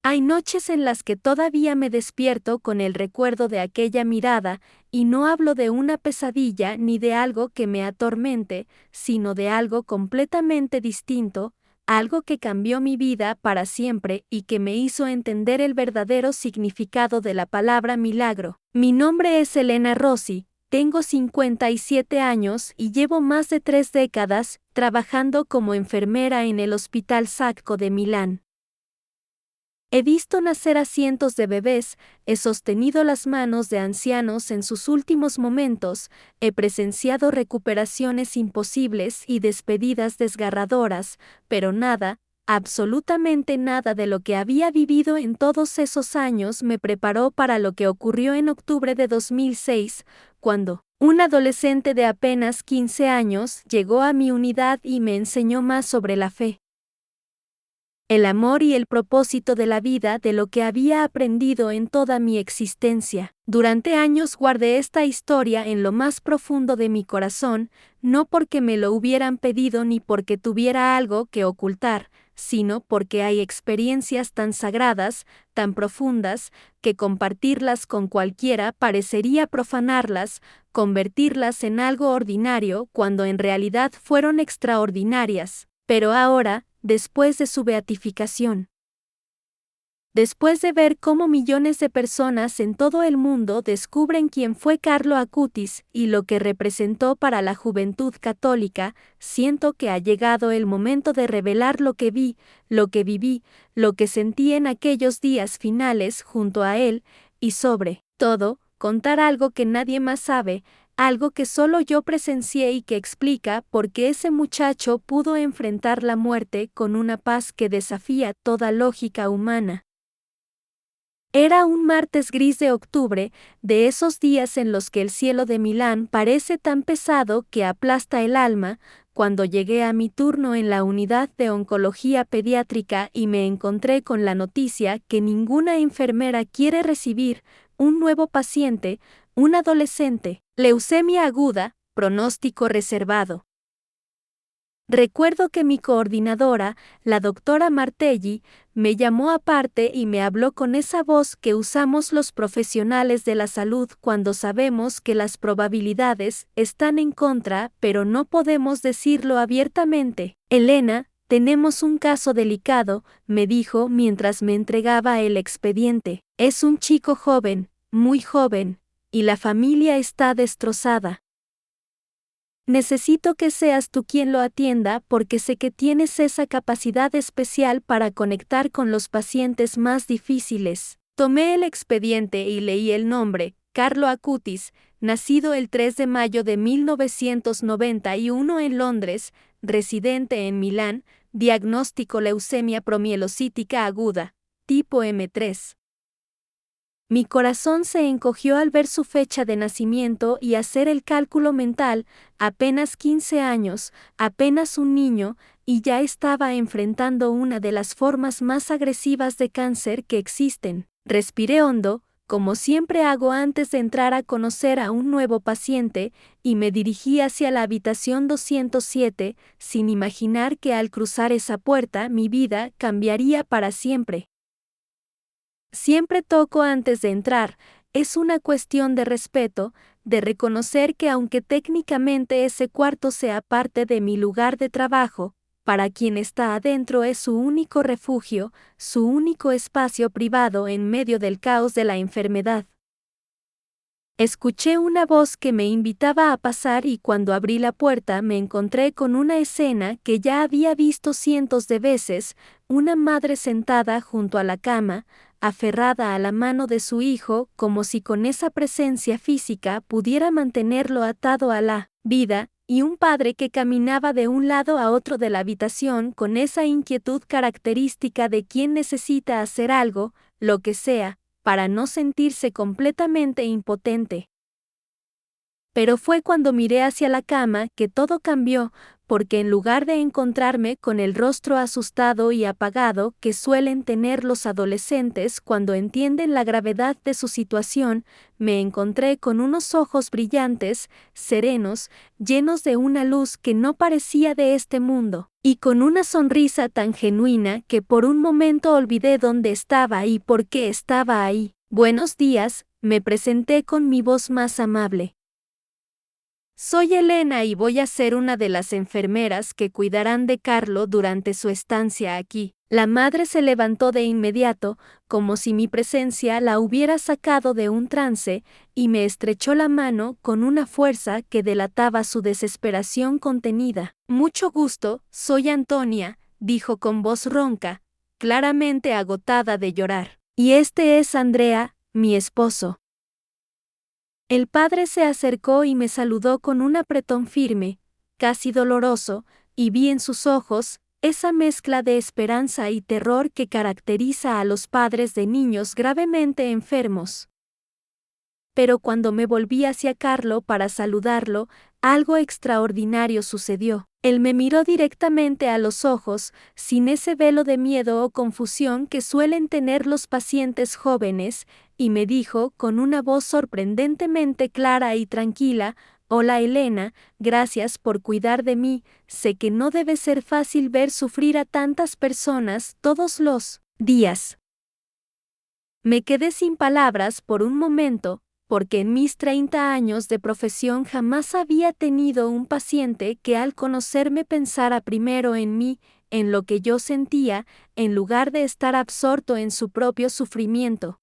Hay noches en las que todavía me despierto con el recuerdo de aquella mirada, y no hablo de una pesadilla ni de algo que me atormente, sino de algo completamente distinto, algo que cambió mi vida para siempre y que me hizo entender el verdadero significado de la palabra milagro. Mi nombre es Elena Rossi, tengo 57 años y llevo más de 3 décadas trabajando como enfermera en el Hospital Sacco de Milán. He visto nacer a cientos de bebés, he sostenido las manos de ancianos en sus últimos momentos, he presenciado recuperaciones imposibles y despedidas desgarradoras, pero nada, absolutamente nada de lo que había vivido en todos esos años me preparó para lo que ocurrió en octubre de 2006, cuando un adolescente de apenas 15 años llegó a mi unidad y me enseñó más sobre la fe, el amor y el propósito de la vida de lo que había aprendido en toda mi existencia. Durante años guardé esta historia en lo más profundo de mi corazón, no porque me lo hubieran pedido ni porque tuviera algo que ocultar, sino porque hay experiencias tan sagradas, tan profundas, que compartirlas con cualquiera parecería profanarlas, convertirlas en algo ordinario cuando en realidad fueron extraordinarias. Pero ahora, después de su beatificación, después de ver cómo millones de personas en todo el mundo descubren quién fue Carlo Acutis y lo que representó para la juventud católica, siento que ha llegado el momento de revelar lo que vi, lo que viví, lo que sentí en aquellos días finales junto a él, y sobre todo, contar algo que nadie más sabe, algo que solo yo presencié y que explica por qué ese muchacho pudo enfrentar la muerte con una paz que desafía toda lógica humana. Era un martes gris de octubre, de esos días en los que el cielo de Milán parece tan pesado que aplasta el alma, cuando llegué a mi turno en la unidad de oncología pediátrica y me encontré con la noticia que ninguna enfermera quiere recibir: un nuevo paciente, un adolescente, leucemia aguda, pronóstico reservado. Recuerdo que mi coordinadora, la doctora Martelli, me llamó aparte y me habló con esa voz que usamos los profesionales de la salud cuando sabemos que las probabilidades están en contra, pero no podemos decirlo abiertamente. Elena, tenemos un caso delicado, me dijo mientras me entregaba el expediente. Es un chico joven, muy joven, y la familia está destrozada. Necesito que seas tú quien lo atienda porque sé que tienes esa capacidad especial para conectar con los pacientes más difíciles. Tomé el expediente y leí el nombre: Carlo Acutis, nacido el 3 de mayo de 1991 en Londres, residente en Milán, diagnóstico leucemia promielocítica aguda, tipo M3. Mi corazón se encogió al ver su fecha de nacimiento y hacer el cálculo mental: apenas 15 años, apenas un niño, y ya estaba enfrentando una de las formas más agresivas de cáncer que existen. Respiré hondo, como siempre hago antes de entrar a conocer a un nuevo paciente, y me dirigí hacia la habitación 207, sin imaginar que al cruzar esa puerta mi vida cambiaría para siempre. Siempre toco antes de entrar, es una cuestión de respeto, de reconocer que aunque técnicamente ese cuarto sea parte de mi lugar de trabajo, para quien está adentro es su único refugio, su único espacio privado en medio del caos de la enfermedad. Escuché una voz que me invitaba a pasar y cuando abrí la puerta me encontré con una escena que ya había visto cientos de veces: una madre sentada junto a la cama, aferrada a la mano de su hijo como si con esa presencia física pudiera mantenerlo atado a la vida, y un padre que caminaba de un lado a otro de la habitación con esa inquietud característica de quien necesita hacer algo, lo que sea, para no sentirse completamente impotente. Pero fue cuando miré hacia la cama que todo cambió, porque en lugar de encontrarme con el rostro asustado y apagado que suelen tener los adolescentes cuando entienden la gravedad de su situación, me encontré con unos ojos brillantes, serenos, llenos de una luz que no parecía de este mundo, y con una sonrisa tan genuina que por un momento olvidé dónde estaba y por qué estaba ahí. Buenos días, me presenté con mi voz más amable. Soy Elena y voy a ser una de las enfermeras que cuidarán de Carlo durante su estancia aquí. La madre se levantó de inmediato, como si mi presencia la hubiera sacado de un trance, y me estrechó la mano con una fuerza que delataba su desesperación contenida. Mucho gusto, soy Antonia, dijo con voz ronca, claramente agotada de llorar. Y este es Andrea, mi esposo. El padre se acercó y me saludó con un apretón firme, casi doloroso, y vi en sus ojos esa mezcla de esperanza y terror que caracteriza a los padres de niños gravemente enfermos. Pero cuando me volví hacia Carlo para saludarlo, algo extraordinario sucedió. Él me miró directamente a los ojos, sin ese velo de miedo o confusión que suelen tener los pacientes jóvenes, y me dijo con una voz sorprendentemente clara y tranquila: «Hola Elena, gracias por cuidar de mí, sé que no debe ser fácil ver sufrir a tantas personas todos los días». Me quedé sin palabras por un momento, porque en mis 30 años de profesión jamás había tenido un paciente que al conocerme pensara primero en mí, en lo que yo sentía, en lugar de estar absorto en su propio sufrimiento.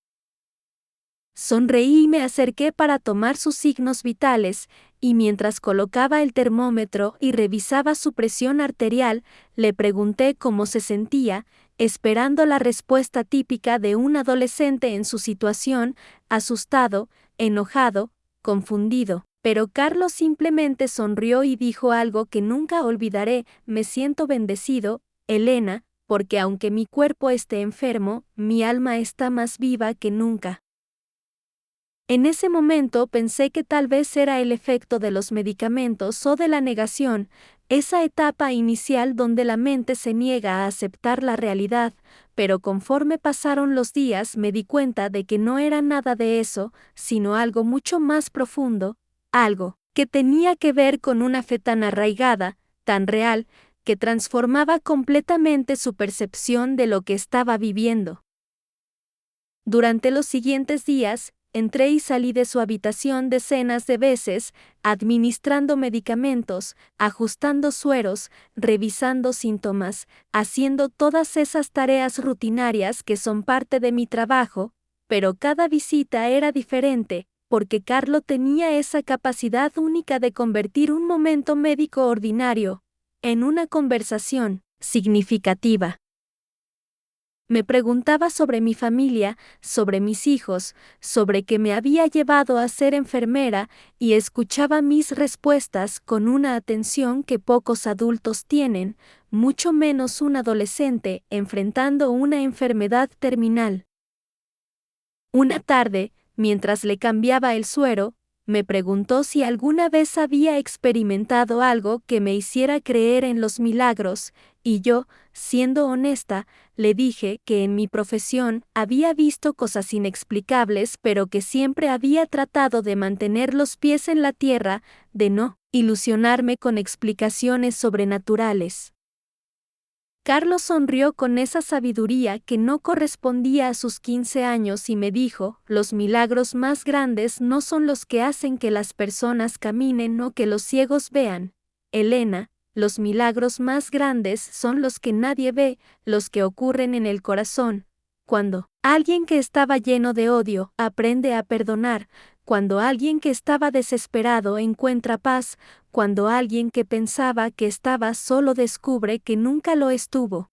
Sonreí y me acerqué para tomar sus signos vitales, y mientras colocaba el termómetro y revisaba su presión arterial, le pregunté cómo se sentía, esperando la respuesta típica de un adolescente en su situación, asustado, enojado, confundido. Pero Carlos simplemente sonrió y dijo algo que nunca olvidaré: «Me siento bendecido, Elena, porque aunque mi cuerpo esté enfermo, mi alma está más viva que nunca». En ese momento pensé que tal vez era el efecto de los medicamentos o de la negación, esa etapa inicial donde la mente se niega a aceptar la realidad, pero conforme pasaron los días me di cuenta de que no era nada de eso, sino algo mucho más profundo, algo que tenía que ver con una fe tan arraigada, tan real, que transformaba completamente su percepción de lo que estaba viviendo. Durante los siguientes días, entré y salí de su habitación decenas de veces, administrando medicamentos, ajustando sueros, revisando síntomas, haciendo todas esas tareas rutinarias que son parte de mi trabajo, pero cada visita era diferente, porque Carlo tenía esa capacidad única de convertir un momento médico ordinario en una conversación significativa. Me preguntaba sobre mi familia, sobre mis hijos, sobre qué me había llevado a ser enfermera, y escuchaba mis respuestas con una atención que pocos adultos tienen, mucho menos un adolescente enfrentando una enfermedad terminal. Una tarde, mientras le cambiaba el suero, me preguntó si alguna vez había experimentado algo que me hiciera creer en los milagros, y yo, siendo honesta, le dije que en mi profesión había visto cosas inexplicables, pero que siempre había tratado de mantener los pies en la tierra, de no ilusionarme con explicaciones sobrenaturales. Carlos sonrió con esa sabiduría que no correspondía a sus 15 años y me dijo: «Los milagros más grandes no son los que hacen que las personas caminen o que los ciegos vean, Elena, los milagros más grandes son los que nadie ve, los que ocurren en el corazón. Cuando alguien que estaba lleno de odio aprende a perdonar, cuando alguien que estaba desesperado encuentra paz, cuando alguien que pensaba que estaba solo descubre que nunca lo estuvo».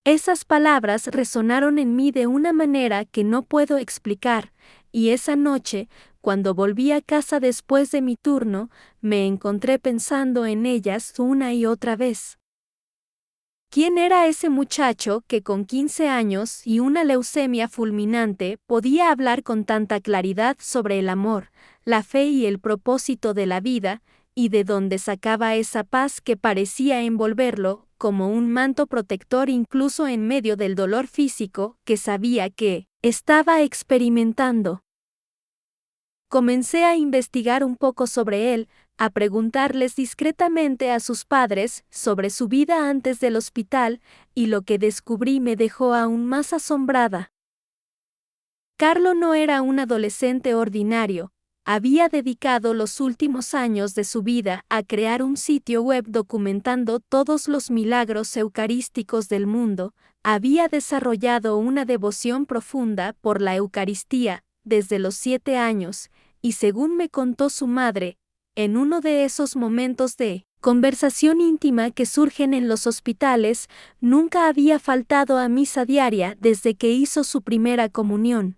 Esas palabras resonaron en mí de una manera que no puedo explicar, y esa noche, cuando volví a casa después de mi turno, me encontré pensando en ellas una y otra vez. ¿Quién era ese muchacho que con 15 años y una leucemia fulminante podía hablar con tanta claridad sobre el amor, la fe y el propósito de la vida, y de donde sacaba esa paz que parecía envolverlo, como un manto protector incluso en medio del dolor físico que sabía que estaba experimentando. Comencé a investigar un poco sobre él, a preguntarles discretamente a sus padres sobre su vida antes del hospital, y lo que descubrí me dejó aún más asombrada. Carlo no era un adolescente ordinario. Había dedicado los últimos años de su vida a crear un sitio web documentando todos los milagros eucarísticos del mundo, había desarrollado una devoción profunda por la Eucaristía desde los 7 años, y según me contó su madre, en uno de esos momentos de conversación íntima que surgen en los hospitales, nunca había faltado a misa diaria desde que hizo su primera comunión.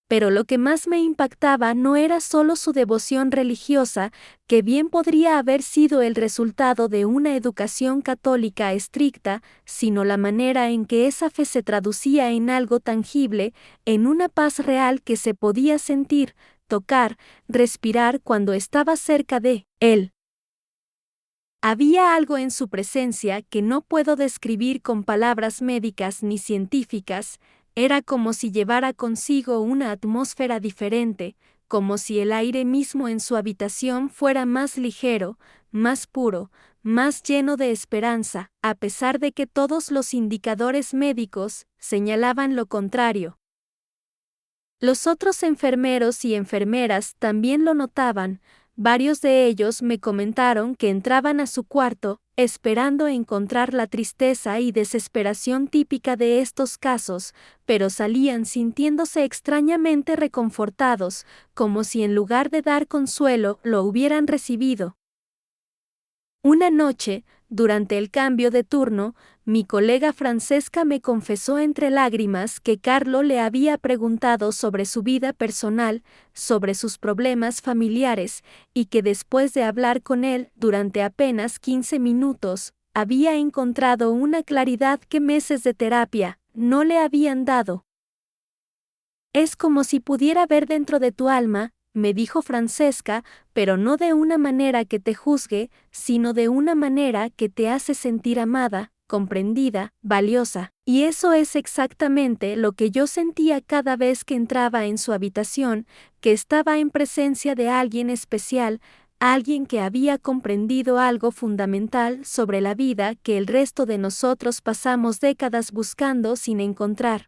Pero lo que más me impactaba no era solo su devoción religiosa, que bien podría haber sido el resultado de una educación católica estricta, sino la manera en que esa fe se traducía en algo tangible, en una paz real que se podía sentir, tocar, respirar cuando estaba cerca de él. Había algo en su presencia que no puedo describir con palabras médicas ni científicas. Era como si llevara consigo una atmósfera diferente, como si el aire mismo en su habitación fuera más ligero, más puro, más lleno de esperanza, a pesar de que todos los indicadores médicos señalaban lo contrario. Los otros enfermeros y enfermeras también lo notaban. Varios de ellos me comentaron que entraban a su cuarto, esperando encontrar la tristeza y desesperación típica de estos casos, pero salían sintiéndose extrañamente reconfortados, como si en lugar de dar consuelo lo hubieran recibido. Una noche, durante el cambio de turno, mi colega Francesca me confesó entre lágrimas que Carlo le había preguntado sobre su vida personal, sobre sus problemas familiares, y que después de hablar con él durante apenas 15 minutos, había encontrado una claridad que meses de terapia no le habían dado. Es como si pudiera ver dentro de tu alma, me dijo Francesca, pero no de una manera que te juzgue, sino de una manera que te hace sentir amada, comprendida, valiosa. Y eso es exactamente lo que yo sentía cada vez que entraba en su habitación, que estaba en presencia de alguien especial, alguien que había comprendido algo fundamental sobre la vida que el resto de nosotros pasamos décadas buscando sin encontrar.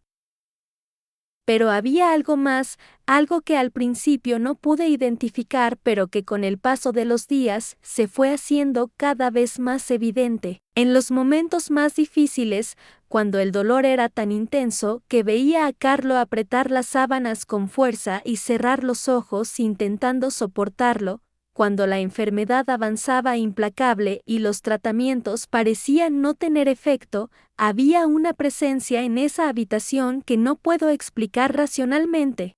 Pero había algo más, algo que al principio no pude identificar, pero que con el paso de los días se fue haciendo cada vez más evidente. En los momentos más difíciles, cuando el dolor era tan intenso que veía a Carlo apretar las sábanas con fuerza y cerrar los ojos intentando soportarlo, cuando la enfermedad avanzaba implacable y los tratamientos parecían no tener efecto, había una presencia en esa habitación que no puedo explicar racionalmente.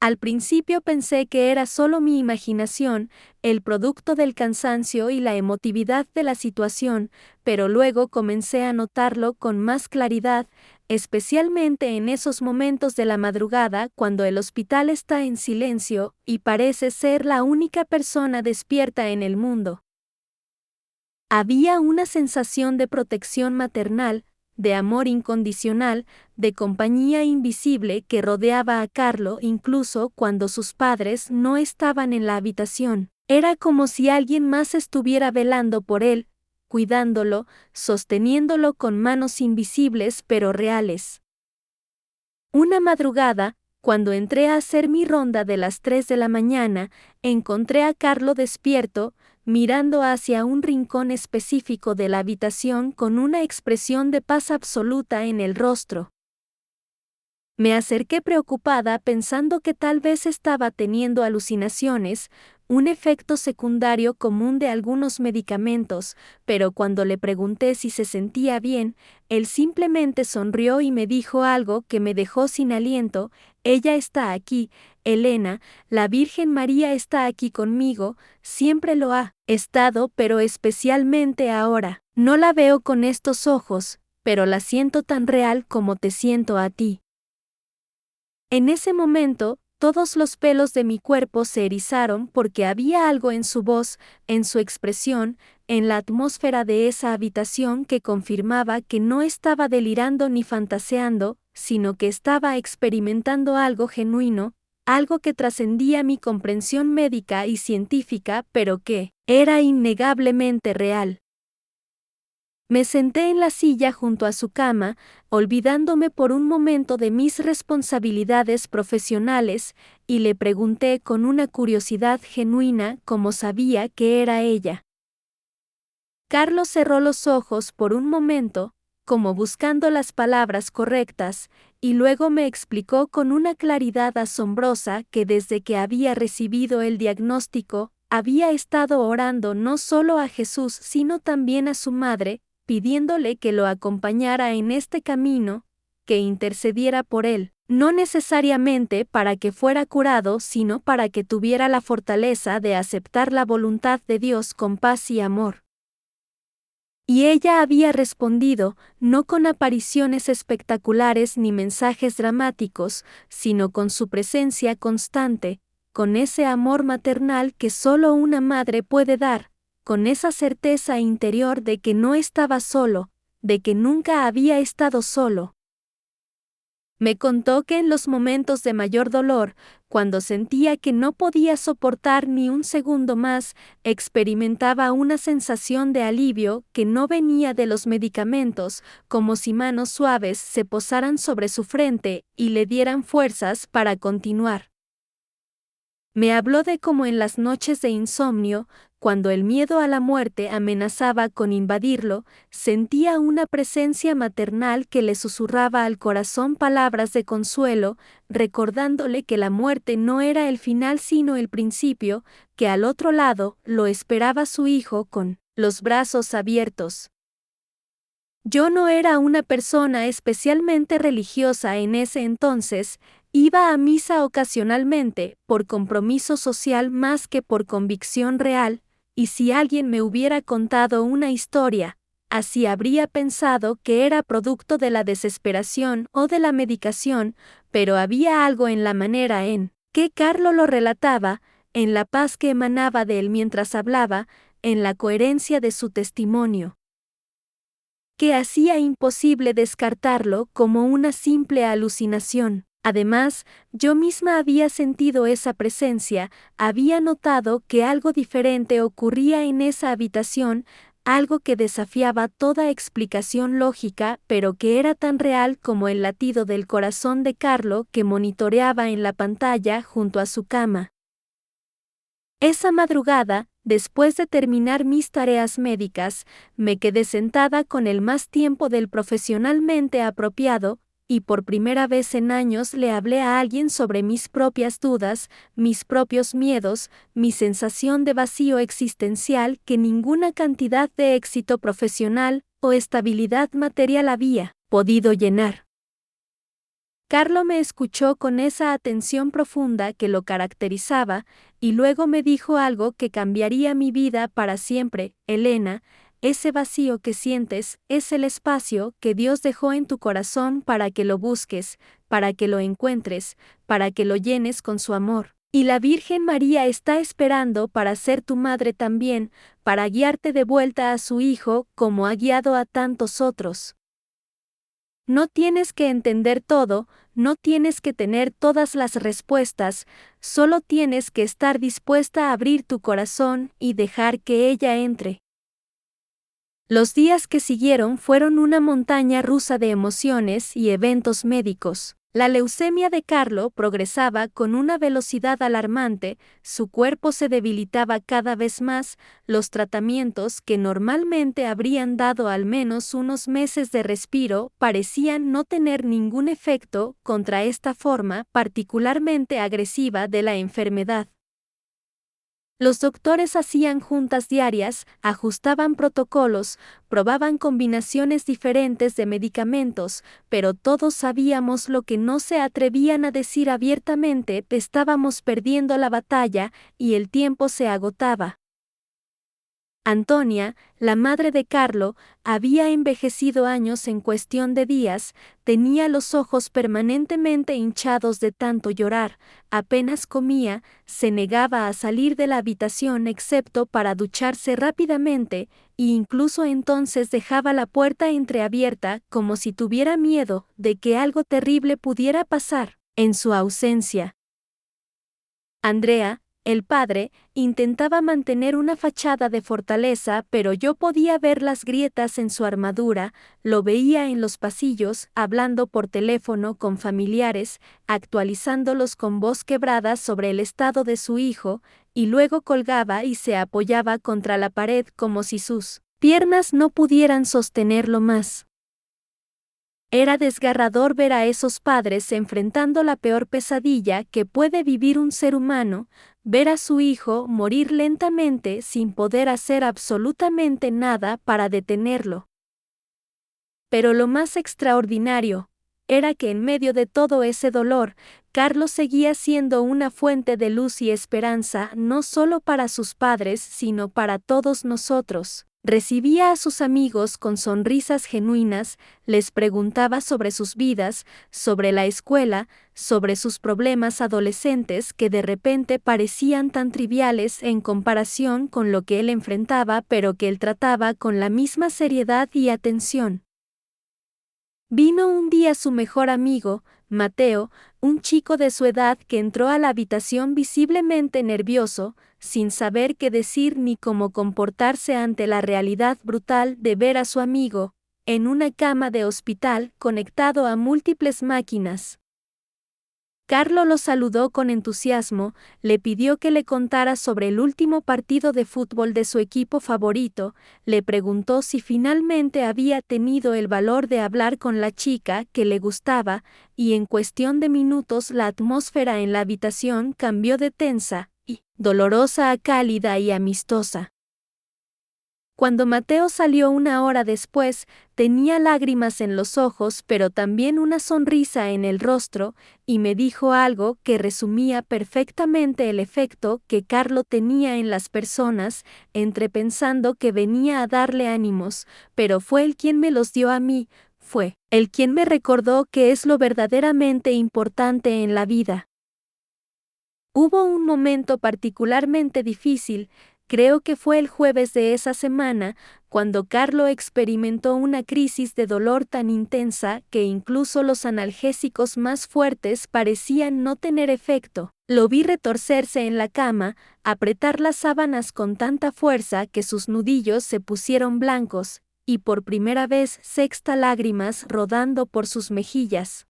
Al principio pensé que era solo mi imaginación, el producto del cansancio y la emotividad de la situación, pero luego comencé a notarlo con más claridad, especialmente en esos momentos de la madrugada cuando el hospital está en silencio y parece ser la única persona despierta en el mundo. Había una sensación de protección maternal, de amor incondicional, de compañía invisible que rodeaba a Carlo incluso cuando sus padres no estaban en la habitación. Era como si alguien más estuviera velando por él, cuidándolo, sosteniéndolo con manos invisibles pero reales. Una madrugada, cuando entré a hacer mi ronda de las 3 de la mañana, encontré a Carlo despierto, mirando hacia un rincón específico de la habitación con una expresión de paz absoluta en el rostro. Me acerqué preocupada pensando que tal vez estaba teniendo alucinaciones, un efecto secundario común de algunos medicamentos, pero cuando le pregunté si se sentía bien, él simplemente sonrió y me dijo algo que me dejó sin aliento: ella está aquí, Elena, la Virgen María está aquí conmigo, siempre lo ha estado, pero especialmente ahora. No la veo con estos ojos, pero la siento tan real como te siento a ti. En ese momento, Todos los pelos de mi cuerpo se erizaron porque había algo en su voz, en su expresión, en la atmósfera de esa habitación que confirmaba que no estaba delirando ni fantaseando, sino que estaba experimentando algo genuino, algo que trascendía mi comprensión médica y científica, pero que era innegablemente real. Me senté en la silla junto a su cama, olvidándome por un momento de mis responsabilidades profesionales, y le pregunté con una curiosidad genuina cómo sabía que era ella. Carlos cerró los ojos por un momento, como buscando las palabras correctas, y luego me explicó con una claridad asombrosa que desde que había recibido el diagnóstico, había estado orando no solo a Jesús sino también a su madre, pidiéndole que lo acompañara en este camino, que intercediera por él, no necesariamente para que fuera curado, sino para que tuviera la fortaleza de aceptar la voluntad de Dios con paz y amor. Y ella había respondido, no con apariciones espectaculares ni mensajes dramáticos, sino con su presencia constante, con ese amor maternal que solo una madre puede dar, con esa certeza interior de que no estaba solo, de que nunca había estado solo. Me contó que en los momentos de mayor dolor, cuando sentía que no podía soportar ni un segundo más, experimentaba una sensación de alivio que no venía de los medicamentos, como si manos suaves se posaran sobre su frente y le dieran fuerzas para continuar. Me habló de cómo en las noches de insomnio, cuando el miedo a la muerte amenazaba con invadirlo, sentía una presencia maternal que le susurraba al corazón palabras de consuelo, recordándole que la muerte no era el final sino el principio, que al otro lado lo esperaba su hijo con los brazos abiertos. Yo no era una persona especialmente religiosa en ese entonces, iba a misa ocasionalmente, por compromiso social más que por convicción real, y si alguien me hubiera contado una historia, así habría pensado que era producto de la desesperación o de la medicación, pero había algo en la manera en que Carlo lo relataba, en la paz que emanaba de él mientras hablaba, en la coherencia de su testimonio, que hacía imposible descartarlo como una simple alucinación. Además, yo misma había sentido esa presencia, había notado que algo diferente ocurría en esa habitación, algo que desafiaba toda explicación lógica, pero que era tan real como el latido del corazón de Carlo que monitoreaba en la pantalla junto a su cama. Esa madrugada, después de terminar mis tareas médicas, me quedé sentada con el más tiempo del profesionalmente apropiado, y por primera vez en años le hablé a alguien sobre mis propias dudas, mis propios miedos, mi sensación de vacío existencial que ninguna cantidad de éxito profesional o estabilidad material había podido llenar. Carlo me escuchó con esa atención profunda que lo caracterizaba, y luego me dijo algo que cambiaría mi vida para siempre. Elena, ese vacío que sientes es el espacio que Dios dejó en tu corazón para que lo busques, para que lo encuentres, para que lo llenes con su amor. Y la Virgen María está esperando para ser tu madre también, para guiarte de vuelta a su Hijo como ha guiado a tantos otros. No tienes que entender todo, no tienes que tener todas las respuestas, solo tienes que estar dispuesta a abrir tu corazón y dejar que ella entre. Los días que siguieron fueron una montaña rusa de emociones y eventos médicos. La leucemia de Carlo progresaba con una velocidad alarmante, su cuerpo se debilitaba cada vez más, los tratamientos que normalmente habrían dado al menos unos meses de respiro parecían no tener ningún efecto contra esta forma particularmente agresiva de la enfermedad. Los doctores hacían juntas diarias, ajustaban protocolos, probaban combinaciones diferentes de medicamentos, pero todos sabíamos lo que no se atrevían a decir abiertamente: estábamos perdiendo la batalla y el tiempo se agotaba. Antonia, la madre de Carlo, había envejecido años en cuestión de días, tenía los ojos permanentemente hinchados de tanto llorar, apenas comía, se negaba a salir de la habitación excepto para ducharse rápidamente, e incluso entonces dejaba la puerta entreabierta como si tuviera miedo de que algo terrible pudiera pasar en su ausencia. Andrea, el padre, intentaba mantener una fachada de fortaleza, pero yo podía ver las grietas en su armadura, lo veía en los pasillos, hablando por teléfono con familiares, actualizándolos con voz quebrada sobre el estado de su hijo, y luego colgaba y se apoyaba contra la pared como si sus piernas no pudieran sostenerlo más. Era desgarrador ver a esos padres enfrentando la peor pesadilla que puede vivir un ser humano, ver a su hijo morir lentamente sin poder hacer absolutamente nada para detenerlo. Pero lo más extraordinario era que en medio de todo ese dolor, Carlos seguía siendo una fuente de luz y esperanza no solo para sus padres, sino para todos nosotros. Recibía a sus amigos con sonrisas genuinas, les preguntaba sobre sus vidas, sobre la escuela, sobre sus problemas adolescentes que de repente parecían tan triviales en comparación con lo que él enfrentaba, pero que él trataba con la misma seriedad y atención. Vino un día su mejor amigo, Mateo, un chico de su edad que entró a la habitación visiblemente nervioso, sin saber qué decir ni cómo comportarse ante la realidad brutal de ver a su amigo, en una cama de hospital conectado a múltiples máquinas. Carlo lo saludó con entusiasmo, le pidió que le contara sobre el último partido de fútbol de su equipo favorito, le preguntó si finalmente había tenido el valor de hablar con la chica que le gustaba, y en cuestión de minutos la atmósfera en la habitación cambió de tensa y dolorosa a cálida y amistosa. Cuando Mateo salió una hora después, tenía lágrimas en los ojos pero también una sonrisa en el rostro, y me dijo algo que resumía perfectamente el efecto que Carlo tenía en las personas, entre pensando que venía a darle ánimos, pero fue él quien me los dio a mí, fue él quien me recordó que es lo verdaderamente importante en la vida. Hubo un momento particularmente difícil, creo que fue el jueves de esa semana, cuando Carlo experimentó una crisis de dolor tan intensa que incluso los analgésicos más fuertes parecían no tener efecto. Lo vi retorcerse en la cama, apretar las sábanas con tanta fuerza que sus nudillos se pusieron blancos, y por primera vez sexta lágrimas rodando por sus mejillas.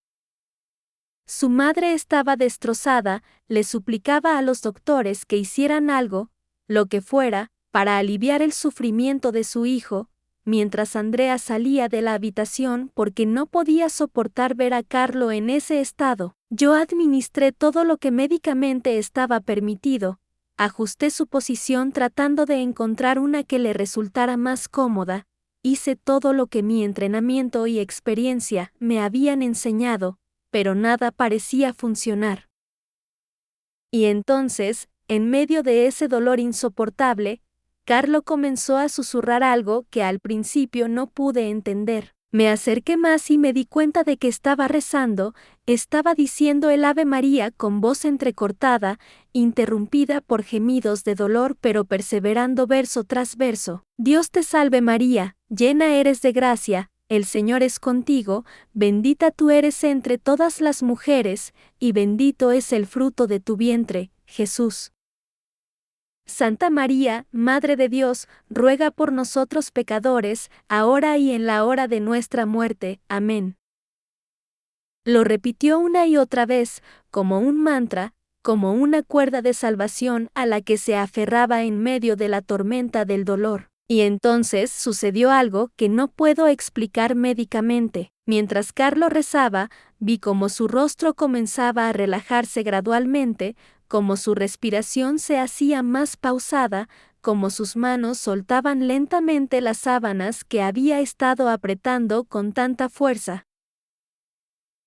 Su madre estaba destrozada, le suplicaba a los doctores que hicieran algo, lo que fuera, para aliviar el sufrimiento de su hijo, mientras Andrea salía de la habitación porque no podía soportar ver a Carlo en ese estado. Yo administré todo lo que médicamente estaba permitido, ajusté su posición tratando de encontrar una que le resultara más cómoda, hice todo lo que mi entrenamiento y experiencia me habían enseñado, pero nada parecía funcionar. Y entonces, en medio de ese dolor insoportable, Carlo comenzó a susurrar algo que al principio no pude entender. Me acerqué más y me di cuenta de que estaba rezando, estaba diciendo el Ave María con voz entrecortada, interrumpida por gemidos de dolor pero perseverando verso tras verso. Dios te salve María, llena eres de gracia, el Señor es contigo, bendita tú eres entre todas las mujeres, y bendito es el fruto de tu vientre, Jesús. Santa María, Madre de Dios, ruega por nosotros pecadores, ahora y en la hora de nuestra muerte. Amén. Lo repitió una y otra vez, como un mantra, como una cuerda de salvación a la que se aferraba en medio de la tormenta del dolor. Y entonces sucedió algo que no puedo explicar médicamente. Mientras Carlo rezaba, vi cómo su rostro comenzaba a relajarse gradualmente, como su respiración se hacía más pausada, como sus manos soltaban lentamente las sábanas que había estado apretando con tanta fuerza.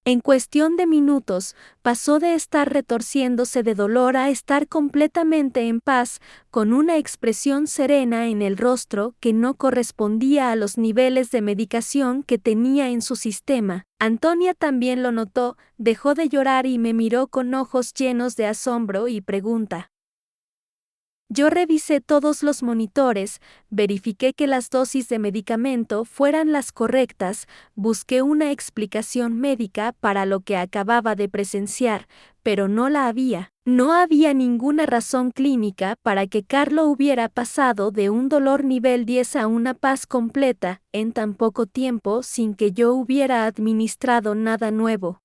En cuestión de minutos, pasó de estar retorciéndose de dolor a estar completamente en paz, con una expresión serena en el rostro que no correspondía a los niveles de medicación que tenía en su sistema. Antonia también lo notó, dejó de llorar y me miró con ojos llenos de asombro y pregunta. Yo revisé todos los monitores, verifiqué que las dosis de medicamento fueran las correctas, busqué una explicación médica para lo que acababa de presenciar, pero no la había. No había ninguna razón clínica para que Carlo hubiera pasado de un dolor nivel 10 a una paz completa en tan poco tiempo sin que yo hubiera administrado nada nuevo.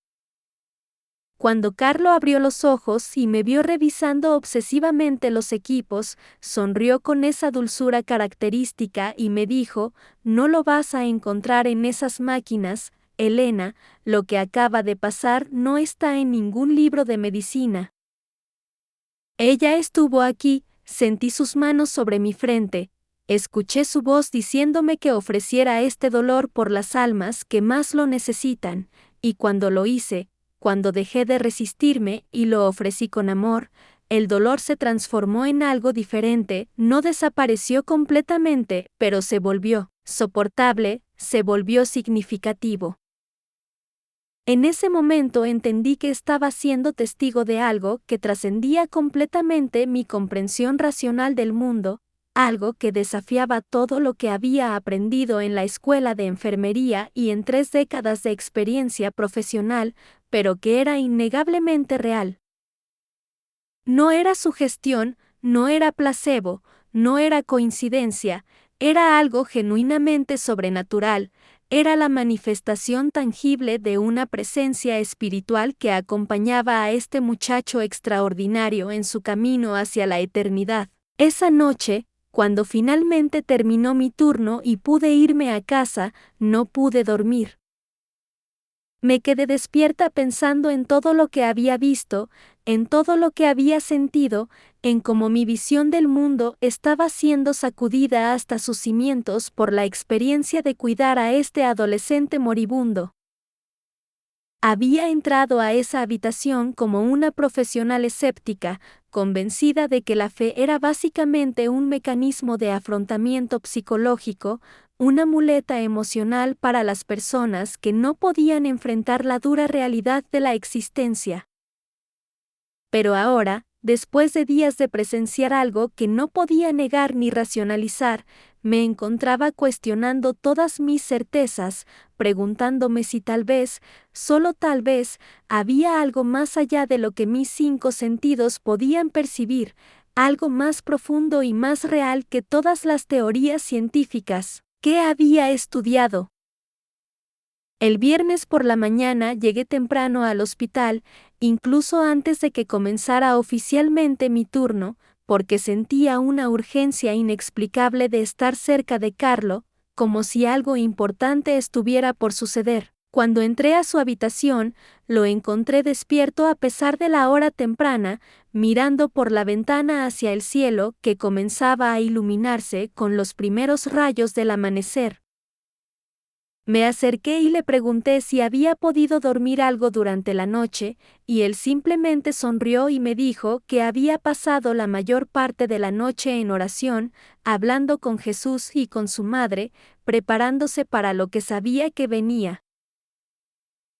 Cuando Carlo abrió los ojos y me vio revisando obsesivamente los equipos, sonrió con esa dulzura característica y me dijo, no lo vas a encontrar en esas máquinas, Elena, lo que acaba de pasar no está en ningún libro de medicina. Ella estuvo aquí, sentí sus manos sobre mi frente, escuché su voz diciéndome que ofreciera este dolor por las almas que más lo necesitan, y cuando lo hice, cuando dejé de resistirme y lo ofrecí con amor, el dolor se transformó en algo diferente, no desapareció completamente, pero se volvió soportable, se volvió significativo. En ese momento entendí que estaba siendo testigo de algo que trascendía completamente mi comprensión racional del mundo, algo que desafiaba todo lo que había aprendido en la escuela de enfermería y en 3 décadas de experiencia profesional, pero que era innegablemente real. No era sugestión, no era placebo, no era coincidencia, era algo genuinamente sobrenatural, era la manifestación tangible de una presencia espiritual que acompañaba a este muchacho extraordinario en su camino hacia la eternidad. Esa noche, cuando finalmente terminó mi turno y pude irme a casa, no pude dormir. Me quedé despierta pensando en todo lo que había visto, en todo lo que había sentido, en cómo mi visión del mundo estaba siendo sacudida hasta sus cimientos por la experiencia de cuidar a este adolescente moribundo. Había entrado a esa habitación como una profesional escéptica, convencida de que la fe era básicamente un mecanismo de afrontamiento psicológico, una muleta emocional para las personas que no podían enfrentar la dura realidad de la existencia. Pero ahora, después de días de presenciar algo que no podía negar ni racionalizar, me encontraba cuestionando todas mis certezas, preguntándome si tal vez, solo tal vez, había algo más allá de lo que mis 5 sentidos podían percibir, algo más profundo y más real que todas las teorías científicas que había estudiado. El viernes por la mañana llegué temprano al hospital, incluso antes de que comenzara oficialmente mi turno, porque sentía una urgencia inexplicable de estar cerca de Carlo, como si algo importante estuviera por suceder. Cuando entré a su habitación, lo encontré despierto a pesar de la hora temprana, mirando por la ventana hacia el cielo que comenzaba a iluminarse con los primeros rayos del amanecer. Me acerqué y le pregunté si había podido dormir algo durante la noche, y él simplemente sonrió y me dijo que había pasado la mayor parte de la noche en oración, hablando con Jesús y con su madre, preparándose para lo que sabía que venía.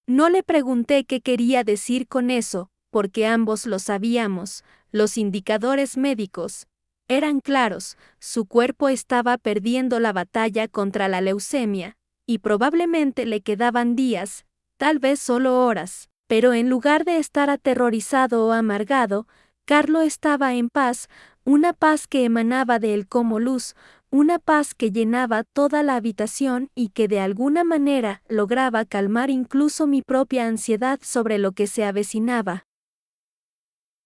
No le pregunté qué quería decir con eso, porque ambos lo sabíamos, los indicadores médicos eran claros, su cuerpo estaba perdiendo la batalla contra la leucemia, y probablemente le quedaban días, tal vez solo horas, pero en lugar de estar aterrorizado o amargado, Carlo estaba en paz, una paz que emanaba de él como luz, una paz que llenaba toda la habitación y que de alguna manera lograba calmar incluso mi propia ansiedad sobre lo que se avecinaba.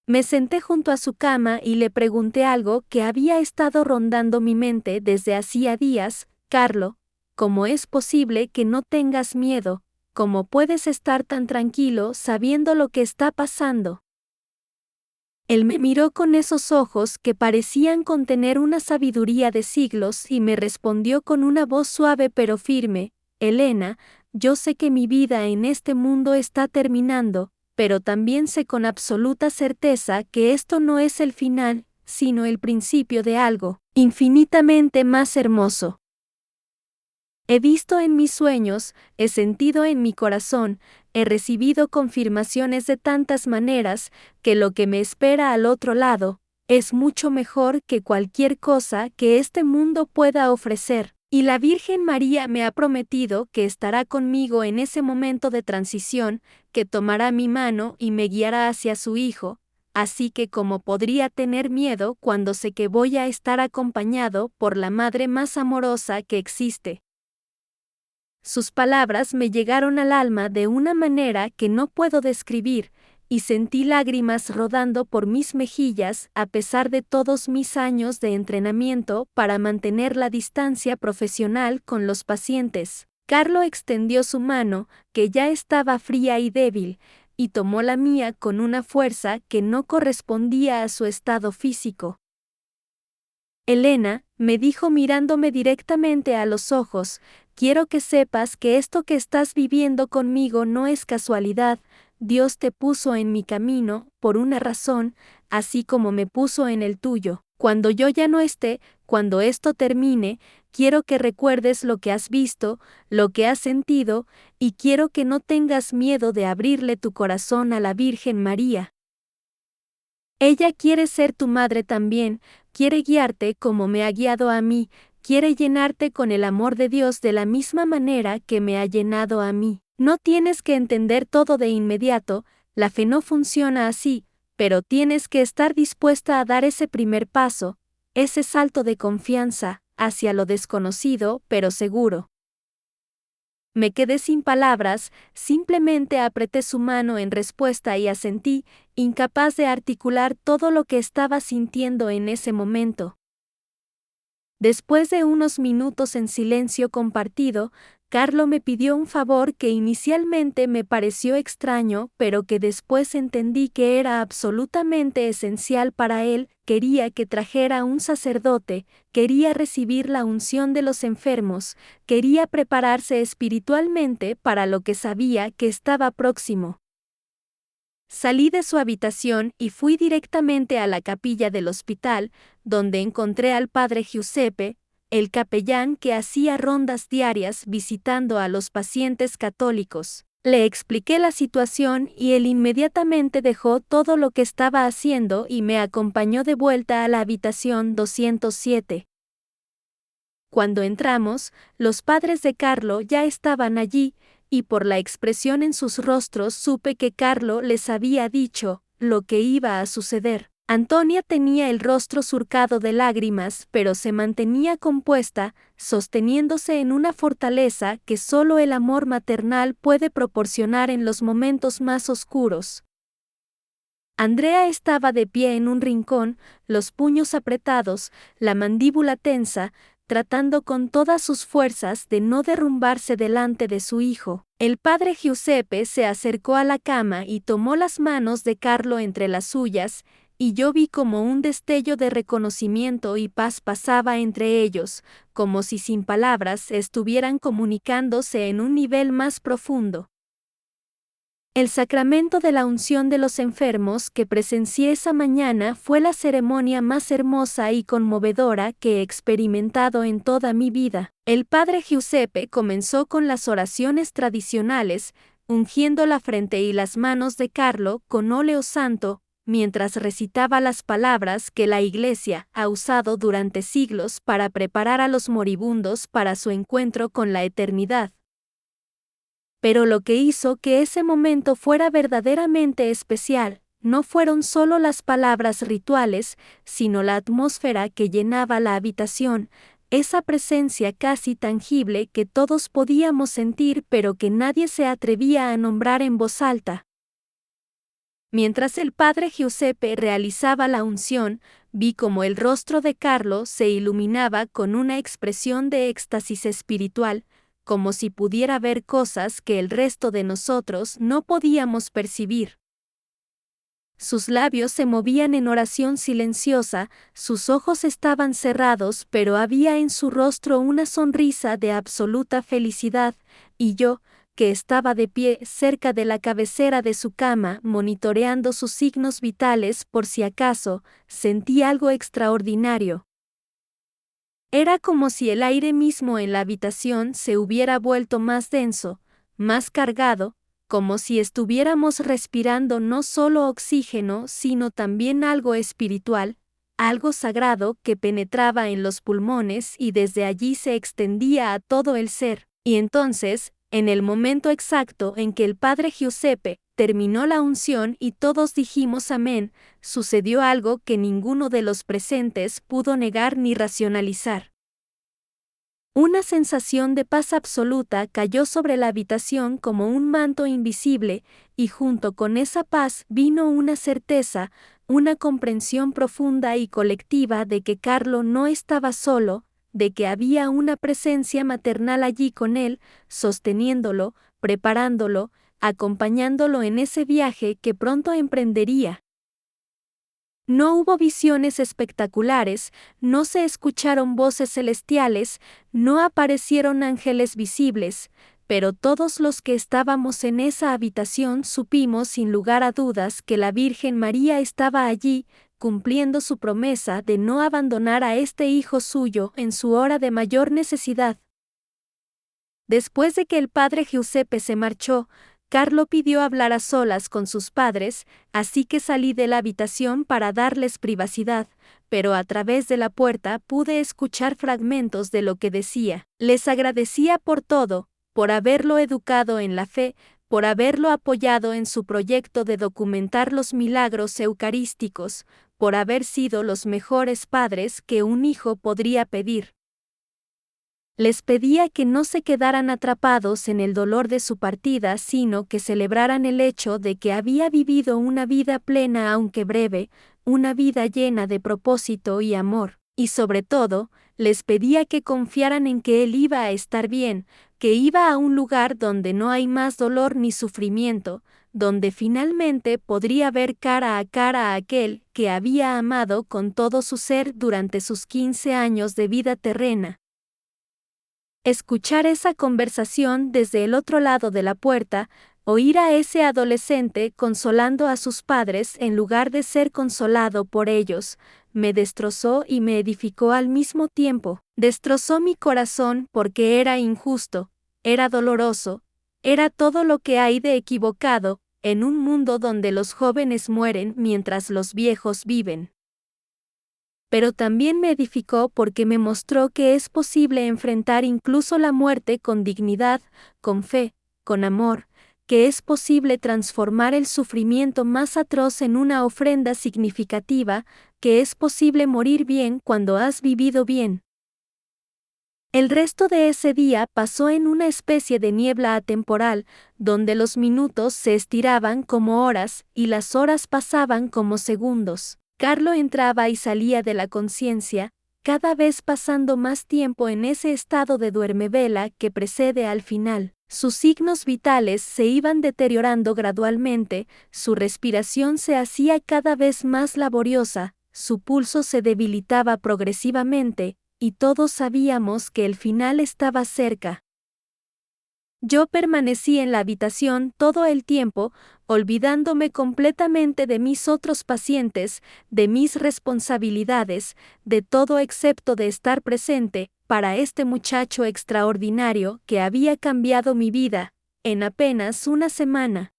Me senté junto a su cama y le pregunté algo que había estado rondando mi mente desde hacía días. Carlo, ¿cómo es posible que no tengas miedo? ¿Cómo puedes estar tan tranquilo sabiendo lo que está pasando? Él me miró con esos ojos que parecían contener una sabiduría de siglos y me respondió con una voz suave pero firme, Elena, yo sé que mi vida en este mundo está terminando, pero también sé con absoluta certeza que esto no es el final, sino el principio de algo infinitamente más hermoso. He visto en mis sueños, he sentido en mi corazón, he recibido confirmaciones de tantas maneras, que lo que me espera al otro lado, es mucho mejor que cualquier cosa que este mundo pueda ofrecer, y la Virgen María me ha prometido que estará conmigo en ese momento de transición, que tomará mi mano y me guiará hacia su Hijo, así que como podría tener miedo cuando sé que voy a estar acompañado por la Madre más amorosa que existe. Sus palabras me llegaron al alma de una manera que no puedo describir, y sentí lágrimas rodando por mis mejillas a pesar de todos mis años de entrenamiento para mantener la distancia profesional con los pacientes. Carlo extendió su mano, que ya estaba fría y débil, y tomó la mía con una fuerza que no correspondía a su estado físico. Elena, me dijo mirándome directamente a los ojos, quiero que sepas que esto que estás viviendo conmigo no es casualidad, Dios te puso en mi camino, por una razón, así como me puso en el tuyo. Cuando yo ya no esté, cuando esto termine, quiero que recuerdes lo que has visto, lo que has sentido, y quiero que no tengas miedo de abrirle tu corazón a la Virgen María. Ella quiere ser tu madre también, quiere guiarte como me ha guiado a mí, quiere llenarte con el amor de Dios de la misma manera que me ha llenado a mí. No tienes que entender todo de inmediato, la fe no funciona así, pero tienes que estar dispuesta a dar ese primer paso, ese salto de confianza, hacia lo desconocido pero seguro. Me quedé sin palabras, simplemente apreté su mano en respuesta y asentí, incapaz de articular todo lo que estaba sintiendo en ese momento. Después de unos minutos en silencio compartido, Carlo me pidió un favor que inicialmente me pareció extraño, pero que después entendí que era absolutamente esencial para él. Quería que trajera un sacerdote, quería recibir la unción de los enfermos, quería prepararse espiritualmente para lo que sabía que estaba próximo. Salí de su habitación y fui directamente a la capilla del hospital, donde encontré al padre Giuseppe, el capellán que hacía rondas diarias visitando a los pacientes católicos. Le expliqué la situación y él inmediatamente dejó todo lo que estaba haciendo y me acompañó de vuelta a la habitación 207. Cuando entramos, los padres de Carlo ya estaban allí, y por la expresión en sus rostros supe que Carlo les había dicho lo que iba a suceder. Antonia tenía el rostro surcado de lágrimas, pero se mantenía compuesta, sosteniéndose en una fortaleza que solo el amor maternal puede proporcionar en los momentos más oscuros. Andrea estaba de pie en un rincón, los puños apretados, la mandíbula tensa, tratando con todas sus fuerzas de no derrumbarse delante de su hijo. El padre Giuseppe se acercó a la cama y tomó las manos de Carlo entre las suyas, y yo vi como un destello de reconocimiento y paz pasaba entre ellos, como si sin palabras estuvieran comunicándose en un nivel más profundo. El sacramento de la unción de los enfermos que presencié esa mañana fue la ceremonia más hermosa y conmovedora que he experimentado en toda mi vida. El padre Giuseppe comenzó con las oraciones tradicionales, ungiendo la frente y las manos de Carlo con óleo santo, mientras recitaba las palabras que la Iglesia ha usado durante siglos para preparar a los moribundos para su encuentro con la eternidad. Pero lo que hizo que ese momento fuera verdaderamente especial, no fueron solo las palabras rituales, sino la atmósfera que llenaba la habitación, esa presencia casi tangible que todos podíamos sentir pero que nadie se atrevía a nombrar en voz alta. Mientras el padre Giuseppe realizaba la unción, vi como el rostro de Carlo se iluminaba con una expresión de éxtasis espiritual, como si pudiera ver cosas que el resto de nosotros no podíamos percibir. Sus labios se movían en oración silenciosa, sus ojos estaban cerrados, pero había en su rostro una sonrisa de absoluta felicidad, y yo, que estaba de pie cerca de la cabecera de su cama monitoreando sus signos vitales por si acaso sentí algo extraordinario. Era como si el aire mismo en la habitación se hubiera vuelto más denso, más cargado, como si estuviéramos respirando no solo oxígeno, sino también algo espiritual, algo sagrado que penetraba en los pulmones y desde allí se extendía a todo el ser. Y entonces, en el momento exacto en que el padre Giuseppe terminó la unción y todos dijimos amén, sucedió algo que ninguno de los presentes pudo negar ni racionalizar. Una sensación de paz absoluta cayó sobre la habitación como un manto invisible, y junto con esa paz vino una certeza, una comprensión profunda y colectiva de que Carlo no estaba solo, de que había una presencia maternal allí con él, sosteniéndolo, preparándolo, acompañándolo en ese viaje que pronto emprendería. No hubo visiones espectaculares, no se escucharon voces celestiales, no aparecieron ángeles visibles, pero todos los que estábamos en esa habitación supimos sin lugar a dudas que la Virgen María estaba allí, cumpliendo su promesa de no abandonar a este hijo suyo en su hora de mayor necesidad. Después de que el padre Giuseppe se marchó, Carlo pidió hablar a solas con sus padres, así que salí de la habitación para darles privacidad, pero a través de la puerta pude escuchar fragmentos de lo que decía. Les agradecía por todo, por haberlo educado en la fe, por haberlo apoyado en su proyecto de documentar los milagros eucarísticos, por haber sido los mejores padres que un hijo podría pedir. Les pedía que no se quedaran atrapados en el dolor de su partida, sino que celebraran el hecho de que había vivido una vida plena aunque breve, una vida llena de propósito y amor, y sobre todo, les pedía que confiaran en que él iba a estar bien, que iba a un lugar donde no hay más dolor ni sufrimiento, donde finalmente podría ver cara a aquel que había amado con todo su ser durante sus 15 años de vida terrena. Escuchar esa conversación desde el otro lado de la puerta, oír a ese adolescente consolando a sus padres en lugar de ser consolado por ellos, me destrozó y me edificó al mismo tiempo. Destrozó mi corazón porque era injusto, era doloroso, era todo lo que hay de equivocado en un mundo donde los jóvenes mueren mientras los viejos viven. Pero también me edificó porque me mostró que es posible enfrentar incluso la muerte con dignidad, con fe, con amor, que es posible transformar el sufrimiento más atroz en una ofrenda significativa, que es posible morir bien cuando has vivido bien. El resto de ese día pasó en una especie de niebla atemporal, donde los minutos se estiraban como horas y las horas pasaban como segundos. Carlo entraba y salía de la conciencia, cada vez pasando más tiempo en ese estado de duermevela que precede al final. Sus signos vitales se iban deteriorando gradualmente, su respiración se hacía cada vez más laboriosa, su pulso se debilitaba progresivamente, y todos sabíamos que el final estaba cerca. Yo permanecí en la habitación todo el tiempo, olvidándome completamente de mis otros pacientes, de mis responsabilidades, de todo excepto de estar presente para este muchacho extraordinario que había cambiado mi vida, en apenas una semana.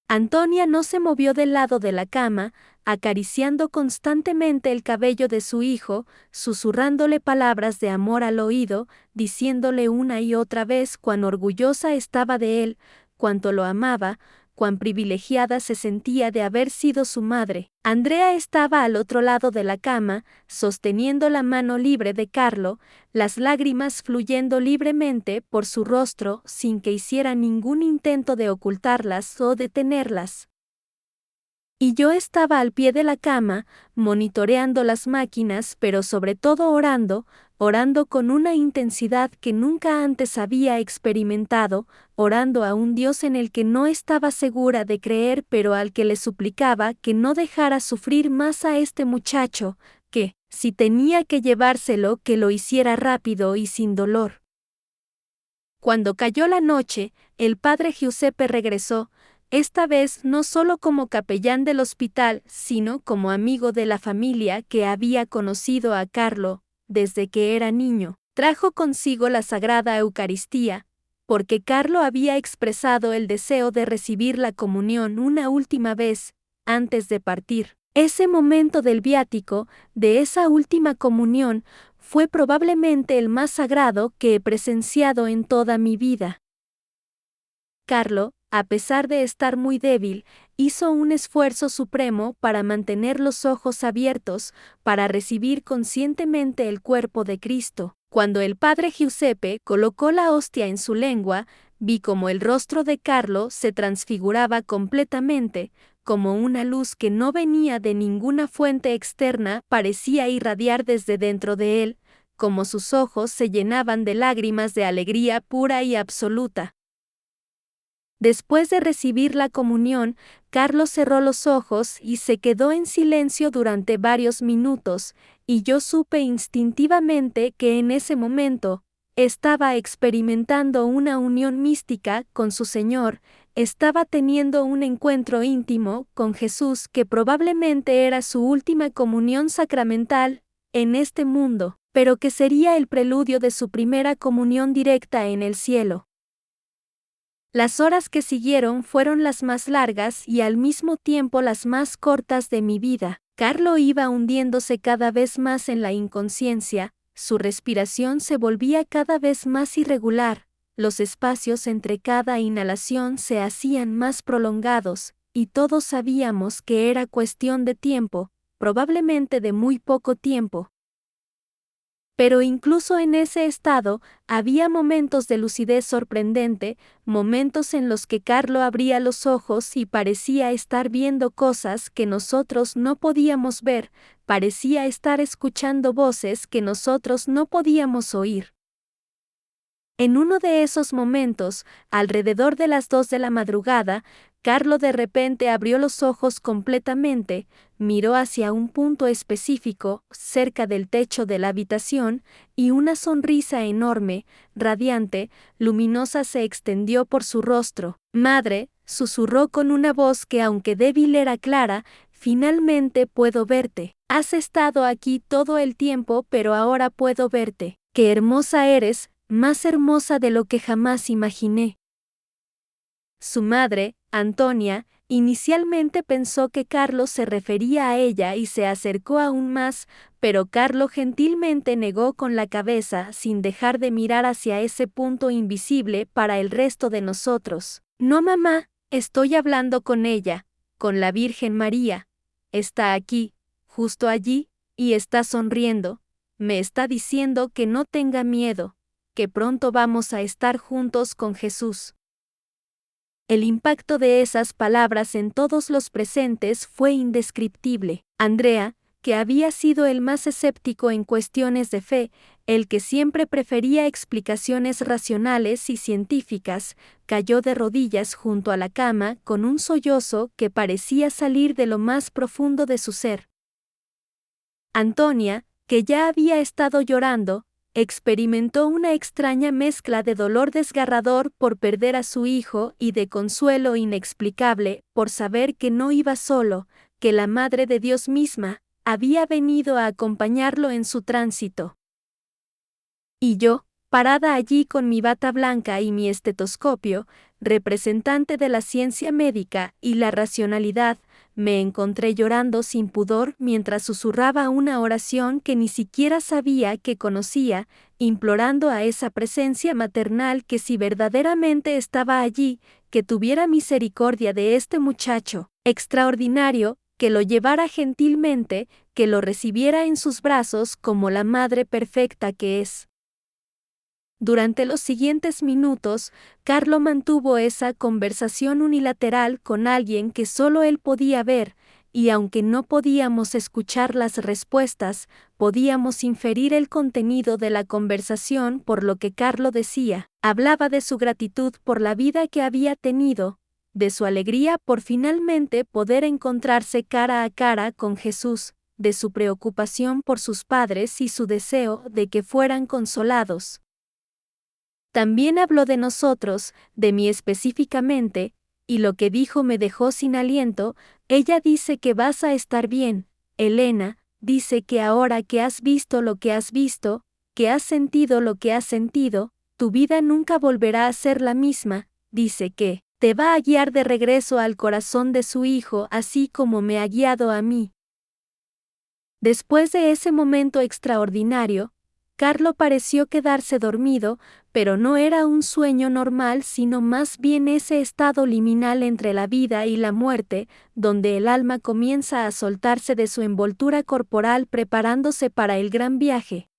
Antonia no se movió del lado de la cama, acariciando constantemente el cabello de su hijo, susurrándole palabras de amor al oído, diciéndole una y otra vez cuán orgullosa estaba de él, cuánto lo amaba, cuán privilegiada se sentía de haber sido su madre. Andrea estaba al otro lado de la cama, sosteniendo la mano libre de Carlo, las lágrimas fluyendo libremente por su rostro sin que hiciera ningún intento de ocultarlas o detenerlas. Y yo estaba al pie de la cama, monitoreando las máquinas, pero sobre todo orando con una intensidad que nunca antes había experimentado, orando a un Dios en el que no estaba segura de creer, pero al que le suplicaba que no dejara sufrir más a este muchacho, que, si tenía que llevárselo, que lo hiciera rápido y sin dolor. Cuando cayó la noche, el padre Giuseppe regresó, esta vez no solo como capellán del hospital, sino como amigo de la familia que había conocido a Carlo desde que era niño. Trajo consigo la Sagrada Eucaristía, porque Carlo había expresado el deseo de recibir la comunión una última vez, antes de partir. Ese momento del viático, de esa última comunión, fue probablemente el más sagrado que he presenciado en toda mi vida. Carlo, a pesar de estar muy débil, hizo un esfuerzo supremo para mantener los ojos abiertos, para recibir conscientemente el cuerpo de Cristo. Cuando el padre Giuseppe colocó la hostia en su lengua, vi como el rostro de Carlo se transfiguraba completamente, como una luz que no venía de ninguna fuente externa parecía irradiar desde dentro de él, como sus ojos se llenaban de lágrimas de alegría pura y absoluta. Después de recibir la comunión, Carlos cerró los ojos y se quedó en silencio durante varios minutos, y yo supe instintivamente que en ese momento estaba experimentando una unión mística con su Señor, estaba teniendo un encuentro íntimo con Jesús que probablemente era su última comunión sacramental en este mundo, pero que sería el preludio de su primera comunión directa en el cielo. Las horas que siguieron fueron las más largas y al mismo tiempo las más cortas de mi vida. Carlo iba hundiéndose cada vez más en la inconsciencia, su respiración se volvía cada vez más irregular, los espacios entre cada inhalación se hacían más prolongados, y todos sabíamos que era cuestión de tiempo, probablemente de muy poco tiempo. Pero incluso en ese estado, había momentos de lucidez sorprendente, momentos en los que Carlo abría los ojos y parecía estar viendo cosas que nosotros no podíamos ver, parecía estar escuchando voces que nosotros no podíamos oír. En uno de esos momentos, alrededor de las 2 de la madrugada, Carlo de repente abrió los ojos completamente, miró hacia un punto específico, cerca del techo de la habitación, y una sonrisa enorme, radiante, luminosa se extendió por su rostro. «Madre», susurró con una voz que aunque débil era clara, «finalmente puedo verte. Has estado aquí todo el tiempo, pero ahora puedo verte. ¡Qué hermosa eres! Más hermosa de lo que jamás imaginé». Su madre, Antonia, inicialmente pensó que Carlo se refería a ella y se acercó aún más, pero Carlo gentilmente negó con la cabeza sin dejar de mirar hacia ese punto invisible para el resto de nosotros. «No, mamá, estoy hablando con ella, con la Virgen María. Está aquí, justo allí, y está sonriendo. Me está diciendo que no tenga miedo, que pronto vamos a estar juntos con Jesús». El impacto de esas palabras en todos los presentes fue indescriptible. Andrea, que había sido el más escéptico en cuestiones de fe, el que siempre prefería explicaciones racionales y científicas, cayó de rodillas junto a la cama con un sollozo que parecía salir de lo más profundo de su ser. Antonia, que ya había estado llorando, experimentó una extraña mezcla de dolor desgarrador por perder a su hijo y de consuelo inexplicable por saber que no iba solo, que la Madre de Dios misma había venido a acompañarlo en su tránsito. Y yo, parada allí con mi bata blanca y mi estetoscopio, representante de la ciencia médica y la racionalidad, me encontré llorando sin pudor mientras susurraba una oración que ni siquiera sabía que conocía, implorando a esa presencia maternal que si verdaderamente estaba allí, que tuviera misericordia de este muchacho extraordinario, que lo llevara gentilmente, que lo recibiera en sus brazos como la madre perfecta que es. Durante los siguientes minutos, Carlo mantuvo esa conversación unilateral con alguien que solo él podía ver, y aunque no podíamos escuchar las respuestas, podíamos inferir el contenido de la conversación por lo que Carlo decía. Hablaba de su gratitud por la vida que había tenido, de su alegría por finalmente poder encontrarse cara a cara con Jesús, de su preocupación por sus padres y su deseo de que fueran consolados. También habló de nosotros, de mí específicamente, y lo que dijo me dejó sin aliento. Ella dice que vas a estar bien, Elena, dice que ahora que has visto lo que has visto, que has sentido lo que has sentido, tu vida nunca volverá a ser la misma, dice que te va a guiar de regreso al corazón de su hijo así como me ha guiado a mí. Después de ese momento extraordinario, Carlo pareció quedarse dormido, pero no era un sueño normal sino más bien ese estado liminal entre la vida y la muerte, donde el alma comienza a soltarse de su envoltura corporal preparándose para el gran viaje.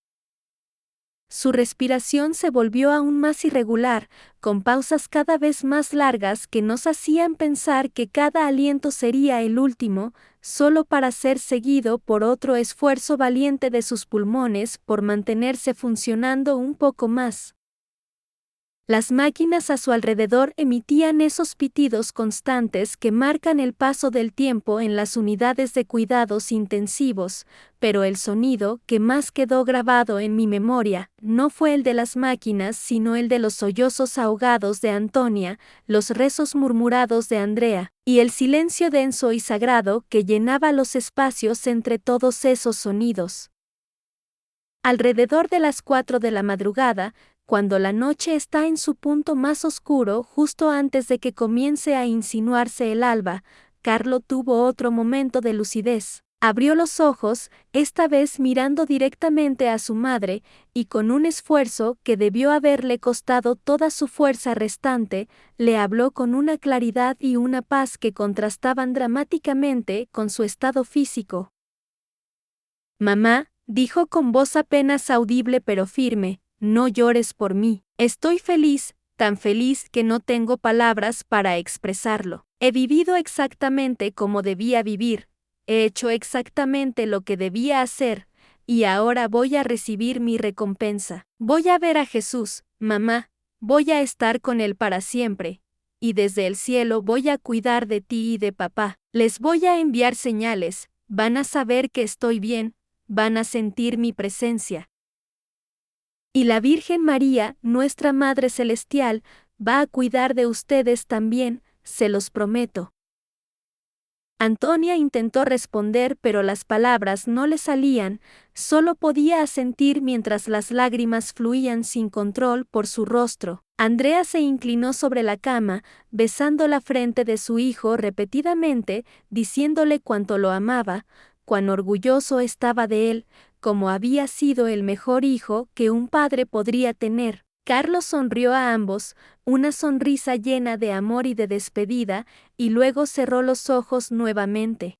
Su respiración se volvió aún más irregular, con pausas cada vez más largas que nos hacían pensar que cada aliento sería el último, solo para ser seguido por otro esfuerzo valiente de sus pulmones por mantenerse funcionando un poco más. Las máquinas a su alrededor emitían esos pitidos constantes que marcan el paso del tiempo en las unidades de cuidados intensivos, pero el sonido que más quedó grabado en mi memoria no fue el de las máquinas sino el de los sollozos ahogados de Antonia, los rezos murmurados de Andrea, y el silencio denso y sagrado que llenaba los espacios entre todos esos sonidos. Alrededor de las 4 de la madrugada, cuando la noche está en su punto más oscuro justo antes de que comience a insinuarse el alba, Carlo tuvo otro momento de lucidez. Abrió los ojos, esta vez mirando directamente a su madre, y con un esfuerzo que debió haberle costado toda su fuerza restante, le habló con una claridad y una paz que contrastaban dramáticamente con su estado físico. «Mamá», dijo con voz apenas audible pero firme, «no llores por mí. Estoy feliz, tan feliz que no tengo palabras para expresarlo. He vivido exactamente como debía vivir, he hecho exactamente lo que debía hacer, y ahora voy a recibir mi recompensa. Voy a ver a Jesús, mamá, voy a estar con Él para siempre, y desde el cielo voy a cuidar de ti y de papá. Les voy a enviar señales, van a saber que estoy bien, van a sentir mi presencia. Y la Virgen María, nuestra Madre Celestial, va a cuidar de ustedes también, se los prometo». Antonia intentó responder pero las palabras no le salían, solo podía asentir mientras las lágrimas fluían sin control por su rostro. Andrea se inclinó sobre la cama, besando la frente de su hijo repetidamente, diciéndole cuánto lo amaba, cuán orgulloso estaba de él, como había sido el mejor hijo que un padre podría tener. Carlos sonrió a ambos, una sonrisa llena de amor y de despedida, y luego cerró los ojos nuevamente.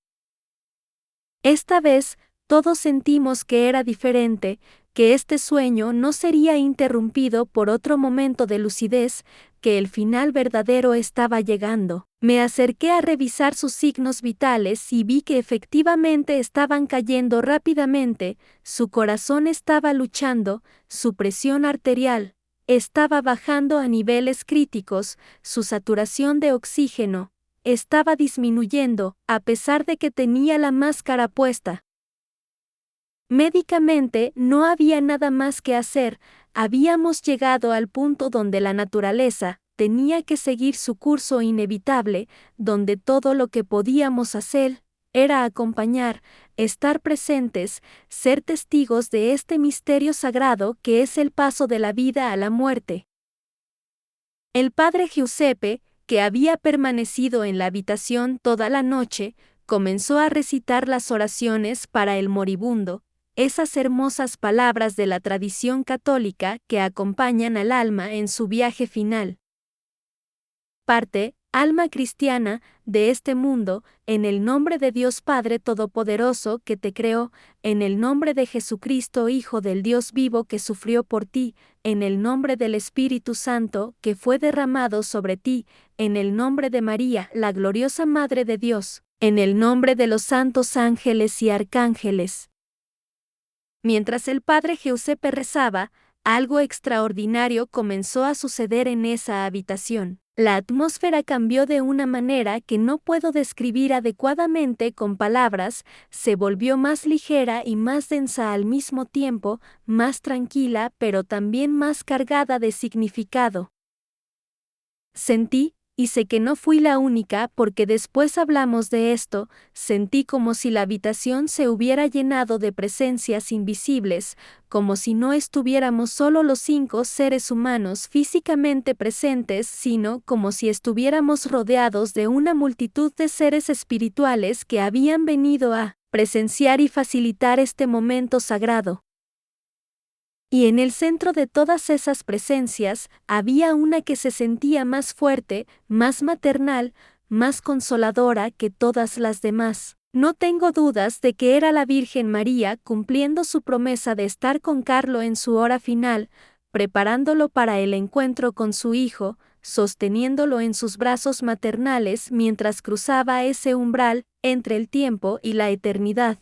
Esta vez, todos sentimos que era diferente, que este sueño no sería interrumpido por otro momento de lucidez, que el final verdadero estaba llegando. Me acerqué a revisar sus signos vitales y vi que efectivamente estaban cayendo rápidamente, su corazón estaba luchando, su presión arterial estaba bajando a niveles críticos, su saturación de oxígeno estaba disminuyendo, a pesar de que tenía la máscara puesta. Médicamente no había nada más que hacer, habíamos llegado al punto donde la naturaleza tenía que seguir su curso inevitable, donde todo lo que podíamos hacer era acompañar, estar presentes, ser testigos de este misterio sagrado que es el paso de la vida a la muerte. El padre Giuseppe, que había permanecido en la habitación toda la noche, comenzó a recitar las oraciones para el moribundo, esas hermosas palabras de la tradición católica que acompañan al alma en su viaje final. Parte, alma cristiana, de este mundo, en el nombre de Dios Padre Todopoderoso que te creó, en el nombre de Jesucristo Hijo del Dios vivo que sufrió por ti, en el nombre del Espíritu Santo que fue derramado sobre ti, en el nombre de María, la gloriosa Madre de Dios, en el nombre de los santos ángeles y arcángeles. Mientras el padre Giuseppe rezaba, algo extraordinario comenzó a suceder en esa habitación. La atmósfera cambió de una manera que no puedo describir adecuadamente con palabras, se volvió más ligera y más densa al mismo tiempo, más tranquila pero también más cargada de significado. Sentí, y sé que no fui la única porque después hablamos de esto, sentí como si la habitación se hubiera llenado de presencias invisibles, como si no estuviéramos solo los 5 seres humanos físicamente presentes, sino como si estuviéramos rodeados de una multitud de seres espirituales que habían venido a presenciar y facilitar este momento sagrado. Y en el centro de todas esas presencias había una que se sentía más fuerte, más maternal, más consoladora que todas las demás. No tengo dudas de que era la Virgen María cumpliendo su promesa de estar con Carlo en su hora final, preparándolo para el encuentro con su hijo, sosteniéndolo en sus brazos maternales mientras cruzaba ese umbral entre el tiempo y la eternidad.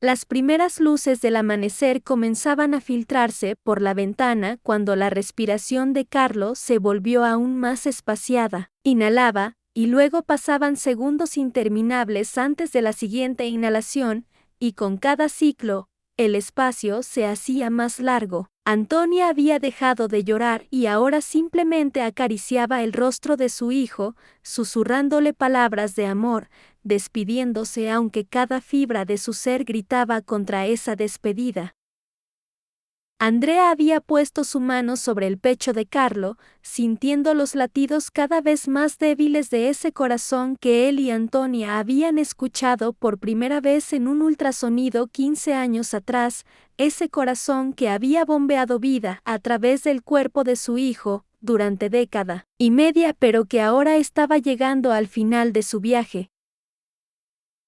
Las primeras luces del amanecer comenzaban a filtrarse por la ventana cuando la respiración de Carlo se volvió aún más espaciada. Inhalaba, y luego pasaban segundos interminables antes de la siguiente inhalación, y con cada ciclo, el espacio se hacía más largo. Antonia había dejado de llorar y ahora simplemente acariciaba el rostro de su hijo, susurrándole palabras de amor, despidiéndose aunque cada fibra de su ser gritaba contra esa despedida. Andrea había puesto su mano sobre el pecho de Carlo, sintiendo los latidos cada vez más débiles de ese corazón que él y Antonia habían escuchado por primera vez en un ultrasonido 15 años atrás, ese corazón que había bombeado vida a través del cuerpo de su hijo durante década y media, pero que ahora estaba llegando al final de su viaje.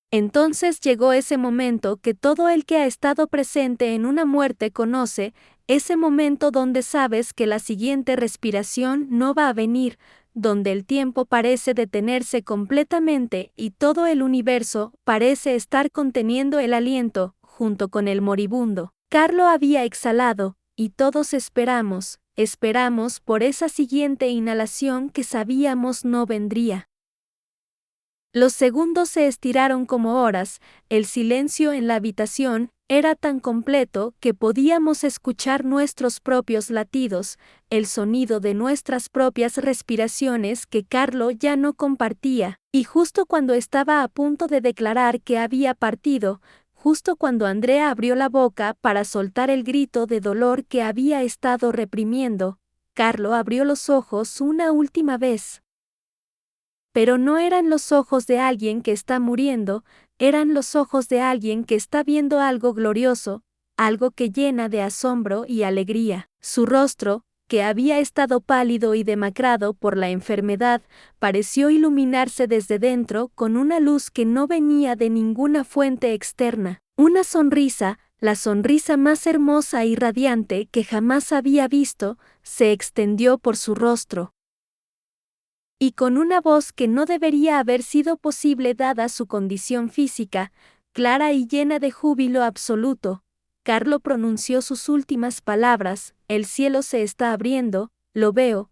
Entonces llegó ese momento que todo el que ha estado presente en una muerte conoce, ese momento donde sabes que la siguiente respiración no va a venir, donde el tiempo parece detenerse completamente y todo el universo parece estar conteniendo el aliento, junto con el moribundo. Carlo había exhalado, y todos esperamos por esa siguiente inhalación que sabíamos no vendría. Los segundos se estiraron como horas, el silencio en la habitación era tan completo que podíamos escuchar nuestros propios latidos, el sonido de nuestras propias respiraciones que Carlo ya no compartía, y justo cuando estaba a punto de declarar que había partido, justo cuando Andrea abrió la boca para soltar el grito de dolor que había estado reprimiendo, Carlo abrió los ojos una última vez. Pero no eran los ojos de alguien que está muriendo, eran los ojos de alguien que está viendo algo glorioso, algo que llena de asombro y alegría. Su rostro, que había estado pálido y demacrado por la enfermedad, pareció iluminarse desde dentro con una luz que no venía de ninguna fuente externa. Una sonrisa, la sonrisa más hermosa y radiante que jamás había visto, se extendió por su rostro. Y con una voz que no debería haber sido posible dada su condición física, clara y llena de júbilo absoluto, Carlo pronunció sus últimas palabras: el cielo se está abriendo, lo veo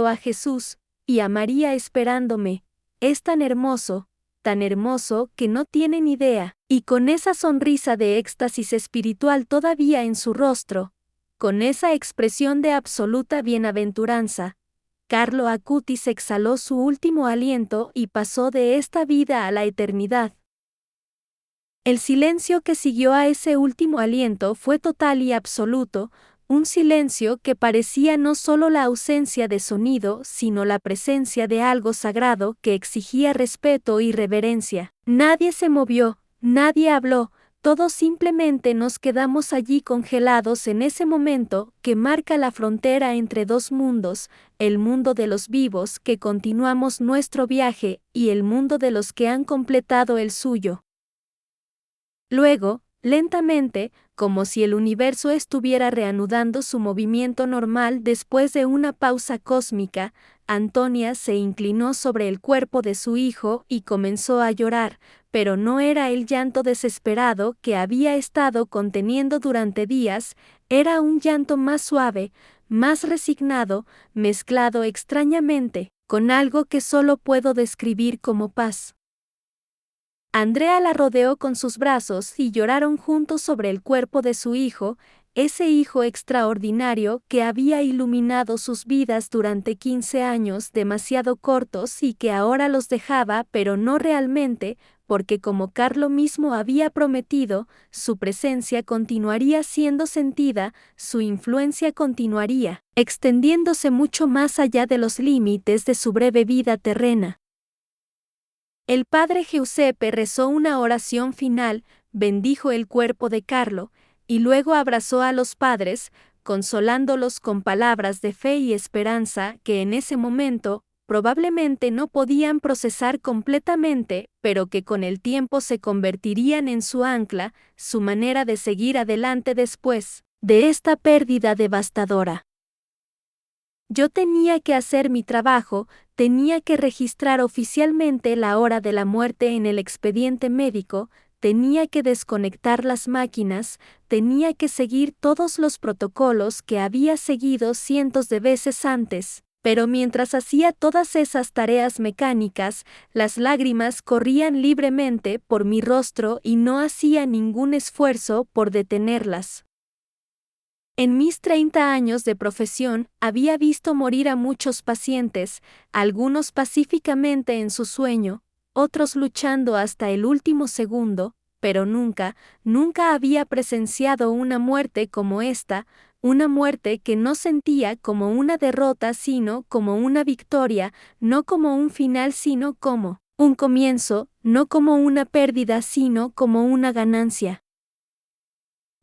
a Jesús, y a María esperándome, es tan hermoso que no tienen idea, y con esa sonrisa de éxtasis espiritual todavía en su rostro, con esa expresión de absoluta bienaventuranza, Carlo Acutis exhaló su último aliento y pasó de esta vida a la eternidad. El silencio que siguió a ese último aliento fue total y absoluto, un silencio que parecía no solo la ausencia de sonido, sino la presencia de algo sagrado que exigía respeto y reverencia. Nadie se movió, nadie habló, todos simplemente nos quedamos allí congelados en ese momento que marca la frontera entre dos mundos, el mundo de los vivos que continuamos nuestro viaje y el mundo de los que han completado el suyo. Luego, lentamente, como si el universo estuviera reanudando su movimiento normal después de una pausa cósmica, Antonia se inclinó sobre el cuerpo de su hijo y comenzó a llorar, pero no era el llanto desesperado que había estado conteniendo durante días, era un llanto más suave, más resignado, mezclado extrañamente, con algo que solo puedo describir como paz. Andrea la rodeó con sus brazos y lloraron juntos sobre el cuerpo de su hijo, ese hijo extraordinario que había iluminado sus vidas durante 15 años demasiado cortos y que ahora los dejaba, pero no realmente, porque como Carlo mismo había prometido, su presencia continuaría siendo sentida, su influencia continuaría, extendiéndose mucho más allá de los límites de su breve vida terrena. El padre Giuseppe rezó una oración final, bendijo el cuerpo de Carlo, y luego abrazó a los padres, consolándolos con palabras de fe y esperanza que en ese momento probablemente no podían procesar completamente, pero que con el tiempo se convertirían en su ancla, su manera de seguir adelante después de esta pérdida devastadora. Yo tenía que hacer mi trabajo, tenía que registrar oficialmente la hora de la muerte en el expediente médico, tenía que desconectar las máquinas, tenía que seguir todos los protocolos que había seguido cientos de veces antes. Pero mientras hacía todas esas tareas mecánicas, las lágrimas corrían libremente por mi rostro y no hacía ningún esfuerzo por detenerlas. En mis 30 años de profesión, había visto morir a muchos pacientes, algunos pacíficamente en su sueño, otros luchando hasta el último segundo, pero nunca había presenciado una muerte como esta, una muerte que no sentía como una derrota sino como una victoria, no como un final sino como un comienzo, no como una pérdida sino como una ganancia.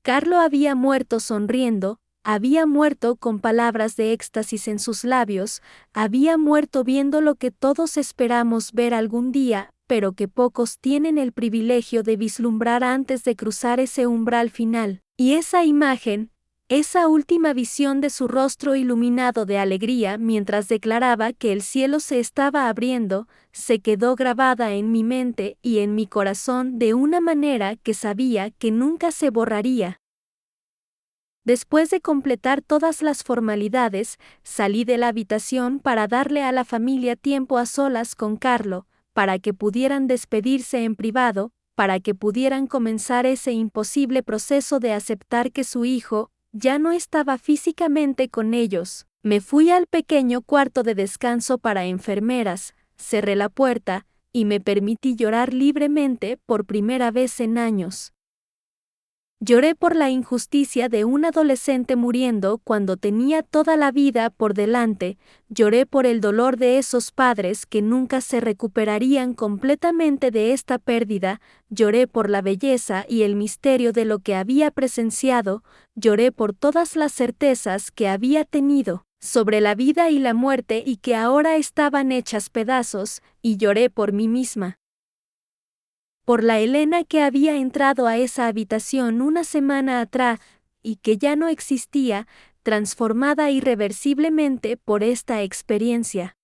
Carlo había muerto sonriendo, había muerto con palabras de éxtasis en sus labios, había muerto viendo lo que todos esperamos ver algún día, pero que pocos tienen el privilegio de vislumbrar antes de cruzar ese umbral final. Y esa imagen, esa última visión de su rostro iluminado de alegría mientras declaraba que el cielo se estaba abriendo, se quedó grabada en mi mente y en mi corazón de una manera que sabía que nunca se borraría. Después de completar todas las formalidades, salí de la habitación para darle a la familia tiempo a solas con Carlo, para que pudieran despedirse en privado, para que pudieran comenzar ese imposible proceso de aceptar que su hijo ya no estaba físicamente con ellos. Me fui al pequeño cuarto de descanso para enfermeras, cerré la puerta, y me permití llorar libremente por primera vez en años. Lloré por la injusticia de un adolescente muriendo cuando tenía toda la vida por delante, lloré por el dolor de esos padres que nunca se recuperarían completamente de esta pérdida, lloré por la belleza y el misterio de lo que había presenciado, lloré por todas las certezas que había tenido sobre la vida y la muerte y que ahora estaban hechas pedazos, y lloré por mí misma. Por la Elena que había entrado a esa habitación una semana atrás y que ya no existía, transformada irreversiblemente por esta experiencia.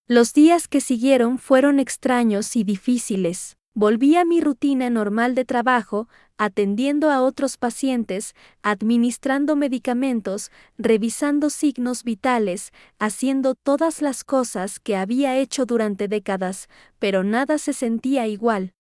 Los días que siguieron fueron extraños y difíciles. Volví a mi rutina normal de trabajo, atendiendo a otros pacientes, administrando medicamentos, revisando signos vitales, haciendo todas las cosas que había hecho durante décadas, pero nada se sentía igual.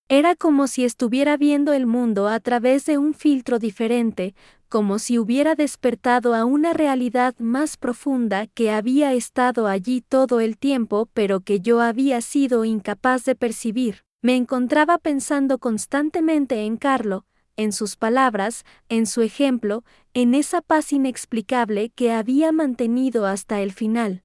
Era como si estuviera viendo el mundo a través de un filtro diferente, como si hubiera despertado a una realidad más profunda que había estado allí todo el tiempo pero que yo había sido incapaz de percibir. Me encontraba pensando constantemente en Carlo, en sus palabras, en su ejemplo, en esa paz inexplicable que había mantenido hasta el final.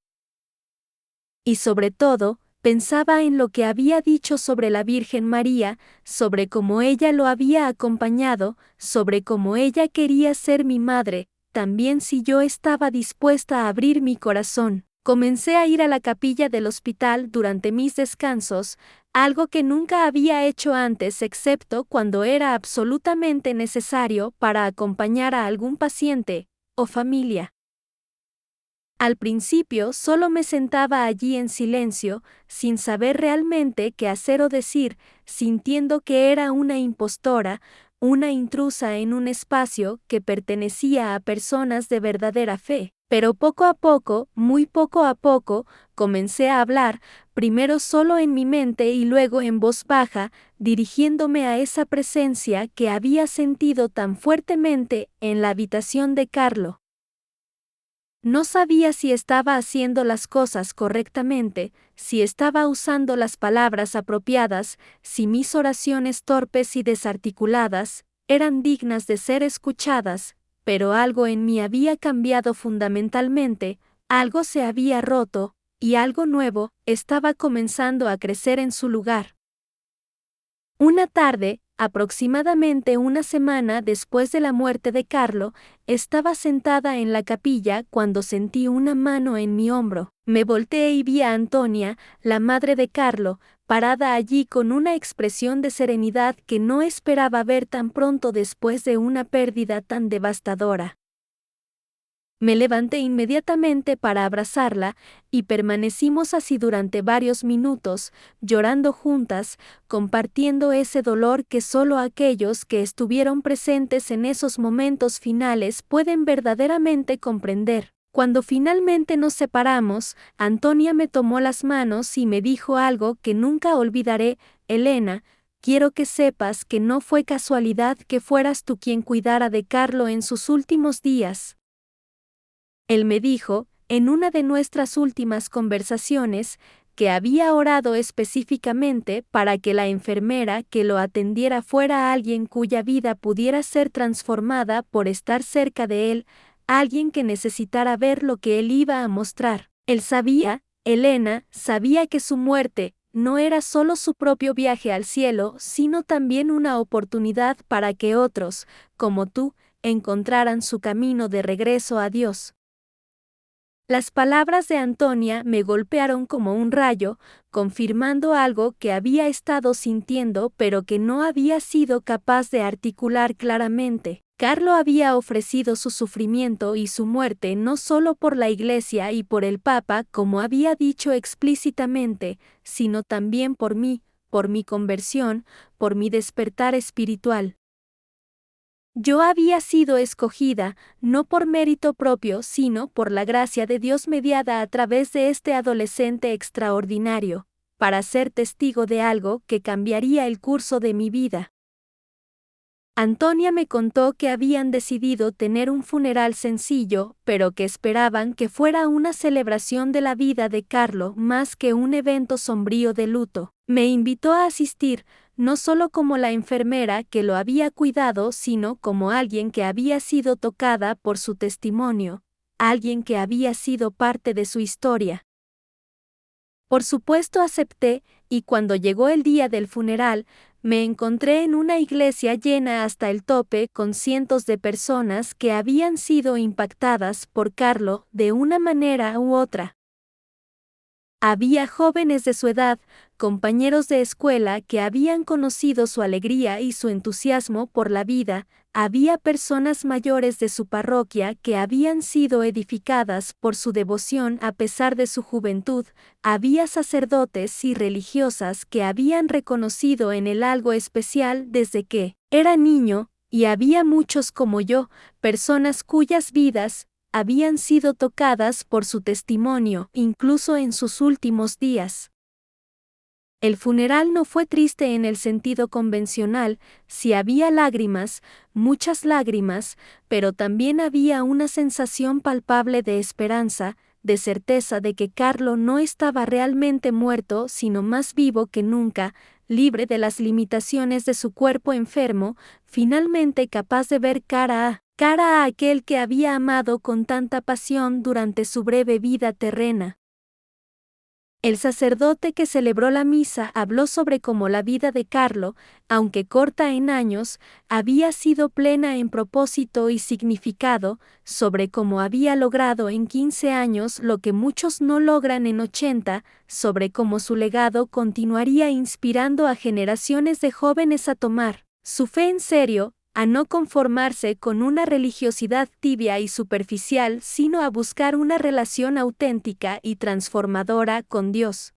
Y sobre todo, pensaba en lo que había dicho sobre la Virgen María, sobre cómo ella lo había acompañado, sobre cómo ella quería ser mi madre, también si yo estaba dispuesta a abrir mi corazón. Comencé a ir a la capilla del hospital durante mis descansos, algo que nunca había hecho antes excepto cuando era absolutamente necesario para acompañar a algún paciente o familia. Al principio solo me sentaba allí en silencio, sin saber realmente qué hacer o decir, sintiendo que era una impostora, una intrusa en un espacio que pertenecía a personas de verdadera fe. Pero poco a poco, muy poco a poco, comencé a hablar, primero solo en mi mente y luego en voz baja, dirigiéndome a esa presencia que había sentido tan fuertemente en la habitación de Carlo. No sabía si estaba haciendo las cosas correctamente, si estaba usando las palabras apropiadas, si mis oraciones torpes y desarticuladas eran dignas de ser escuchadas, pero algo en mí había cambiado fundamentalmente, algo se había roto, y algo nuevo estaba comenzando a crecer en su lugar. Una tarde, aproximadamente una semana después de la muerte de Carlo, estaba sentada en la capilla cuando sentí una mano en mi hombro. Me volteé y vi a Antonia, la madre de Carlo, parada allí con una expresión de serenidad que no esperaba ver tan pronto después de una pérdida tan devastadora. Me levanté inmediatamente para abrazarla, y permanecimos así durante varios minutos, llorando juntas, compartiendo ese dolor que solo aquellos que estuvieron presentes en esos momentos finales pueden verdaderamente comprender. Cuando finalmente nos separamos, Antonia me tomó las manos y me dijo algo que nunca olvidaré: Elena, quiero que sepas que no fue casualidad que fueras tú quien cuidara de Carlo en sus últimos días. Él me dijo, en una de nuestras últimas conversaciones, que había orado específicamente para que la enfermera que lo atendiera fuera alguien cuya vida pudiera ser transformada por estar cerca de él, alguien que necesitara ver lo que él iba a mostrar. Él sabía, Elena, sabía que su muerte no era solo su propio viaje al cielo, sino también una oportunidad para que otros, como tú, encontraran su camino de regreso a Dios. Las palabras de Antonia me golpearon como un rayo, confirmando algo que había estado sintiendo pero que no había sido capaz de articular claramente. Carlo había ofrecido su sufrimiento y su muerte no solo por la Iglesia y por el Papa, como había dicho explícitamente, sino también por mí, por mi conversión, por mi despertar espiritual. Yo había sido escogida, no por mérito propio, sino por la gracia de Dios mediada a través de este adolescente extraordinario, para ser testigo de algo que cambiaría el curso de mi vida. Antonia me contó que habían decidido tener un funeral sencillo, pero que esperaban que fuera una celebración de la vida de Carlo más que un evento sombrío de luto. Me invitó a asistir, no solo como la enfermera que lo había cuidado, sino como alguien que había sido tocada por su testimonio, alguien que había sido parte de su historia. Por supuesto acepté, y cuando llegó el día del funeral, me encontré en una iglesia llena hasta el tope con cientos de personas que habían sido impactadas por Carlo de una manera u otra. Había jóvenes de su edad, compañeros de escuela que habían conocido su alegría y su entusiasmo por la vida, había personas mayores de su parroquia que habían sido edificadas por su devoción a pesar de su juventud, había sacerdotes y religiosas que habían reconocido en él algo especial desde que era niño, y había muchos como yo, personas cuyas vidas habían sido tocadas por su testimonio, incluso en sus últimos días. El funeral no fue triste en el sentido convencional, sí había lágrimas, muchas lágrimas, pero también había una sensación palpable de esperanza, de certeza de que Carlo no estaba realmente muerto, sino más vivo que nunca, libre de las limitaciones de su cuerpo enfermo, finalmente capaz de ver cara a aquel que había amado con tanta pasión durante su breve vida terrena. El sacerdote que celebró la misa habló sobre cómo la vida de Carlo, aunque corta en años, había sido plena en propósito y significado, sobre cómo había logrado en 15 años lo que muchos no logran en 80, sobre cómo su legado continuaría inspirando a generaciones de jóvenes a tomar su fe en serio, a no conformarse con una religiosidad tibia y superficial, sino a buscar una relación auténtica y transformadora con Dios.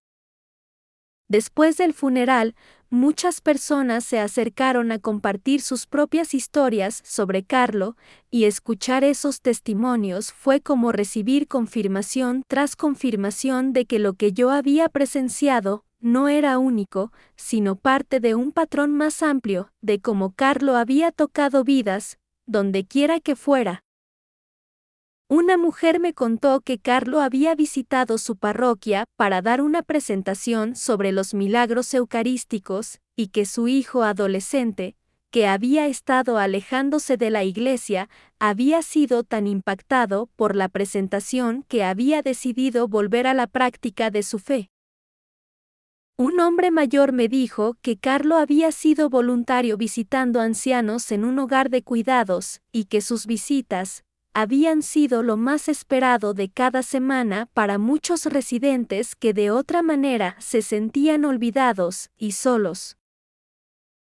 Después del funeral, muchas personas se acercaron a compartir sus propias historias sobre Carlo, y escuchar esos testimonios fue como recibir confirmación tras confirmación de que lo que yo había presenciado no era único, sino parte de un patrón más amplio, de cómo Carlo había tocado vidas, donde quiera que fuera. Una mujer me contó que Carlo había visitado su parroquia para dar una presentación sobre los milagros eucarísticos y que su hijo adolescente, que había estado alejándose de la iglesia, había sido tan impactado por la presentación que había decidido volver a la práctica de su fe. Un hombre mayor me dijo que Carlo había sido voluntario visitando ancianos en un hogar de cuidados y que sus visitas habían sido lo más esperado de cada semana para muchos residentes que de otra manera se sentían olvidados y solos.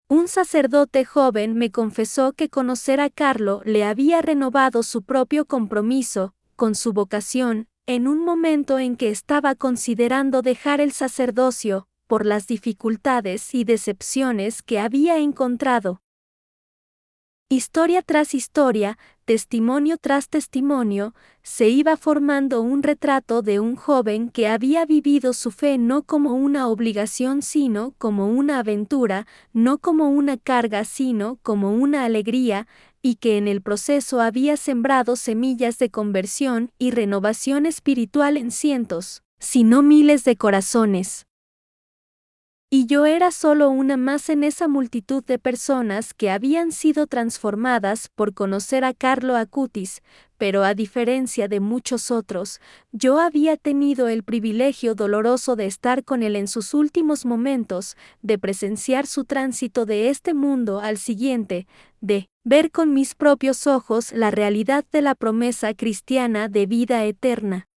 Un sacerdote joven me confesó que conocer a Carlo le había renovado su propio compromiso con su vocación, en un momento en que estaba considerando dejar el sacerdocio por las dificultades y decepciones que había encontrado. Historia tras historia, testimonio tras testimonio, se iba formando un retrato de un joven que había vivido su fe no como una obligación sino como una aventura, no como una carga sino como una alegría, y que en el proceso había sembrado semillas de conversión y renovación espiritual en cientos, si no miles de corazones. Y yo era solo una más en esa multitud de personas que habían sido transformadas por conocer a Carlo Acutis, pero a diferencia de muchos otros, yo había tenido el privilegio doloroso de estar con él en sus últimos momentos, de presenciar su tránsito de este mundo al siguiente, de ver con mis propios ojos la realidad de la promesa cristiana de vida eterna.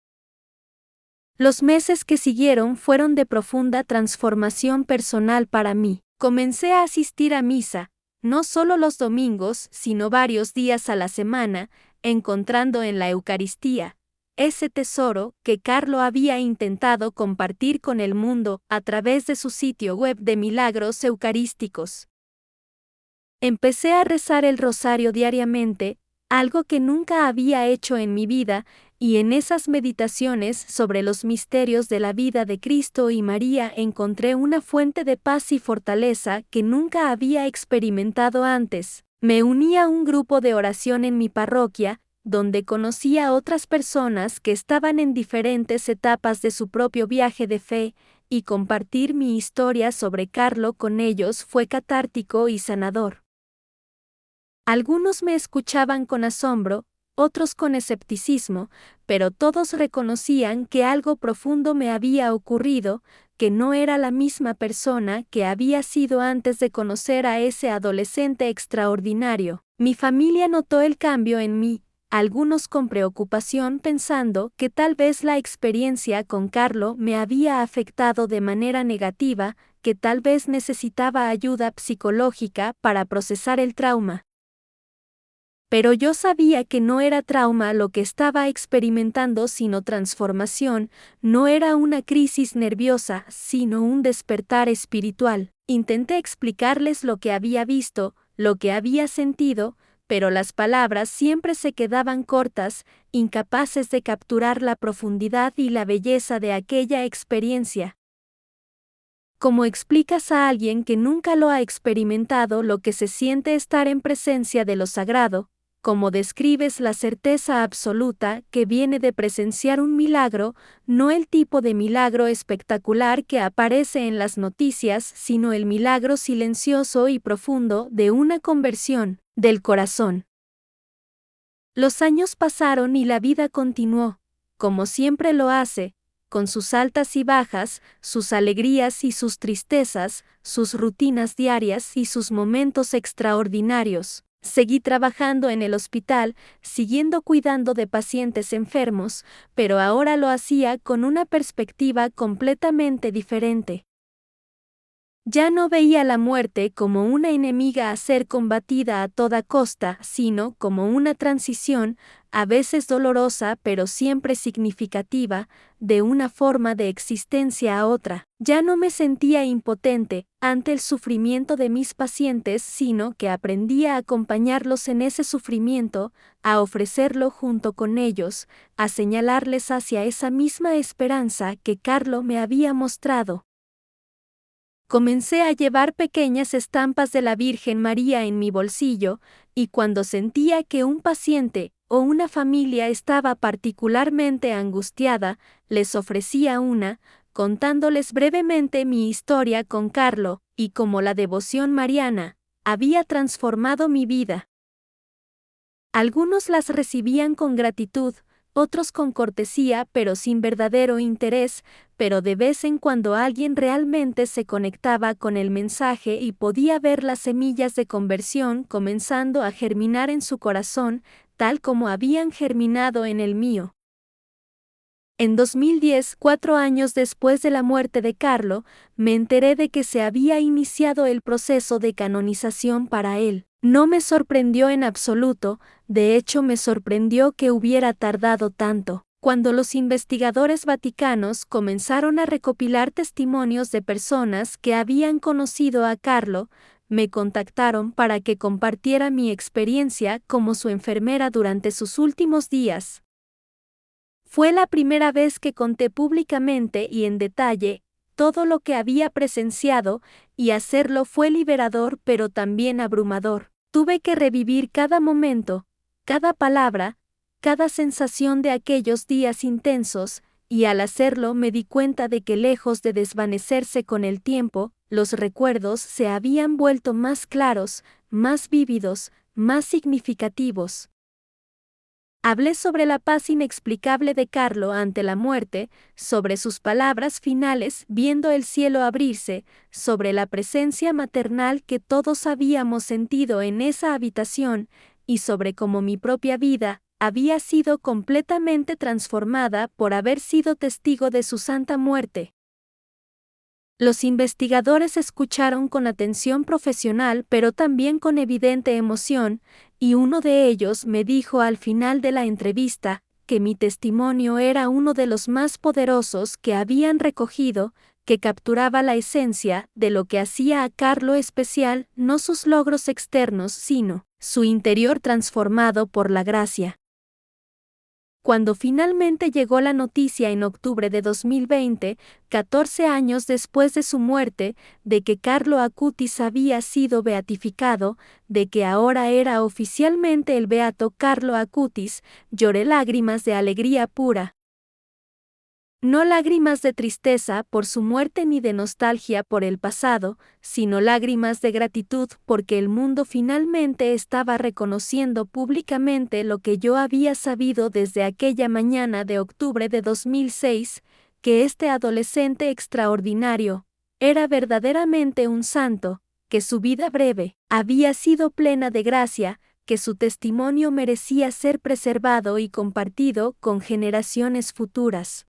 Los meses que siguieron fueron de profunda transformación personal para mí. Comencé a asistir a misa, no solo los domingos, sino varios días a la semana, encontrando en la Eucaristía ese tesoro que Carlo había intentado compartir con el mundo a través de su sitio web de milagros eucarísticos. Empecé a rezar el rosario diariamente, algo que nunca había hecho en mi vida, y en esas meditaciones sobre los misterios de la vida de Cristo y María encontré una fuente de paz y fortaleza que nunca había experimentado antes. Me uní a un grupo de oración en mi parroquia, donde conocí a otras personas que estaban en diferentes etapas de su propio viaje de fe, y compartir mi historia sobre Carlo con ellos fue catártico y sanador. Algunos me escuchaban con asombro, otros con escepticismo, pero todos reconocían que algo profundo me había ocurrido, que no era la misma persona que había sido antes de conocer a ese adolescente extraordinario. Mi familia notó el cambio en mí, algunos con preocupación pensando que tal vez la experiencia con Carlo me había afectado de manera negativa, que tal vez necesitaba ayuda psicológica para procesar el trauma. Pero yo sabía que no era trauma lo que estaba experimentando sino transformación, no era una crisis nerviosa, sino un despertar espiritual. Intenté explicarles lo que había visto, lo que había sentido, pero las palabras siempre se quedaban cortas, incapaces de capturar la profundidad y la belleza de aquella experiencia. ¿Cómo explicas a alguien que nunca lo ha experimentado lo que se siente estar en presencia de lo sagrado? ¿Cómo describes la certeza absoluta que viene de presenciar un milagro, no el tipo de milagro espectacular que aparece en las noticias, sino el milagro silencioso y profundo de una conversión del corazón? Los años pasaron y la vida continuó, como siempre lo hace, con sus altas y bajas, sus alegrías y sus tristezas, sus rutinas diarias y sus momentos extraordinarios. Seguí trabajando en el hospital, siguiendo cuidando de pacientes enfermos, pero ahora lo hacía con una perspectiva completamente diferente. Ya no veía la muerte como una enemiga a ser combatida a toda costa, sino como una transición, a veces dolorosa pero siempre significativa, de una forma de existencia a otra. Ya no me sentía impotente ante el sufrimiento de mis pacientes, sino que aprendía a acompañarlos en ese sufrimiento, a ofrecerlo junto con ellos, a señalarles hacia esa misma esperanza que Carlo me había mostrado. Comencé a llevar pequeñas estampas de la Virgen María en mi bolsillo, y cuando sentía que un paciente o una familia estaba particularmente angustiada, les ofrecía una, contándoles brevemente mi historia con Carlo, y cómo la devoción mariana había transformado mi vida. Algunos las recibían con gratitud, otros con cortesía pero sin verdadero interés, pero de vez en cuando alguien realmente se conectaba con el mensaje y podía ver las semillas de conversión comenzando a germinar en su corazón, tal como habían germinado en el mío. En 2010, 4 años después de la muerte de Carlo, me enteré de que se había iniciado el proceso de canonización para él. No me sorprendió en absoluto, de hecho me sorprendió que hubiera tardado tanto. Cuando los investigadores vaticanos comenzaron a recopilar testimonios de personas que habían conocido a Carlo, me contactaron para que compartiera mi experiencia como su enfermera durante sus últimos días. Fue la primera vez que conté públicamente y en detalle todo lo que había presenciado, y hacerlo fue liberador pero también abrumador. Tuve que revivir cada momento, cada palabra, cada sensación de aquellos días intensos, y al hacerlo me di cuenta de que lejos de desvanecerse con el tiempo, los recuerdos se habían vuelto más claros, más vívidos, más significativos. Hablé sobre la paz inexplicable de Carlo ante la muerte, sobre sus palabras finales viendo el cielo abrirse, sobre la presencia maternal que todos habíamos sentido en esa habitación, y sobre cómo mi propia vida había sido completamente transformada por haber sido testigo de su santa muerte. Los investigadores escucharon con atención profesional pero también con evidente emoción, y uno de ellos me dijo al final de la entrevista que mi testimonio era uno de los más poderosos que habían recogido, que capturaba la esencia de lo que hacía a Carlo especial, no sus logros externos, sino su interior transformado por la gracia. Cuando finalmente llegó la noticia en octubre de 2020, 14 años después de su muerte, de que Carlo Acutis había sido beatificado, de que ahora era oficialmente el beato Carlo Acutis, lloré lágrimas de alegría pura. No lágrimas de tristeza por su muerte ni de nostalgia por el pasado, sino lágrimas de gratitud porque el mundo finalmente estaba reconociendo públicamente lo que yo había sabido desde aquella mañana de octubre de 2006, que este adolescente extraordinario era verdaderamente un santo, que su vida breve había sido plena de gracia, que su testimonio merecía ser preservado y compartido con generaciones futuras.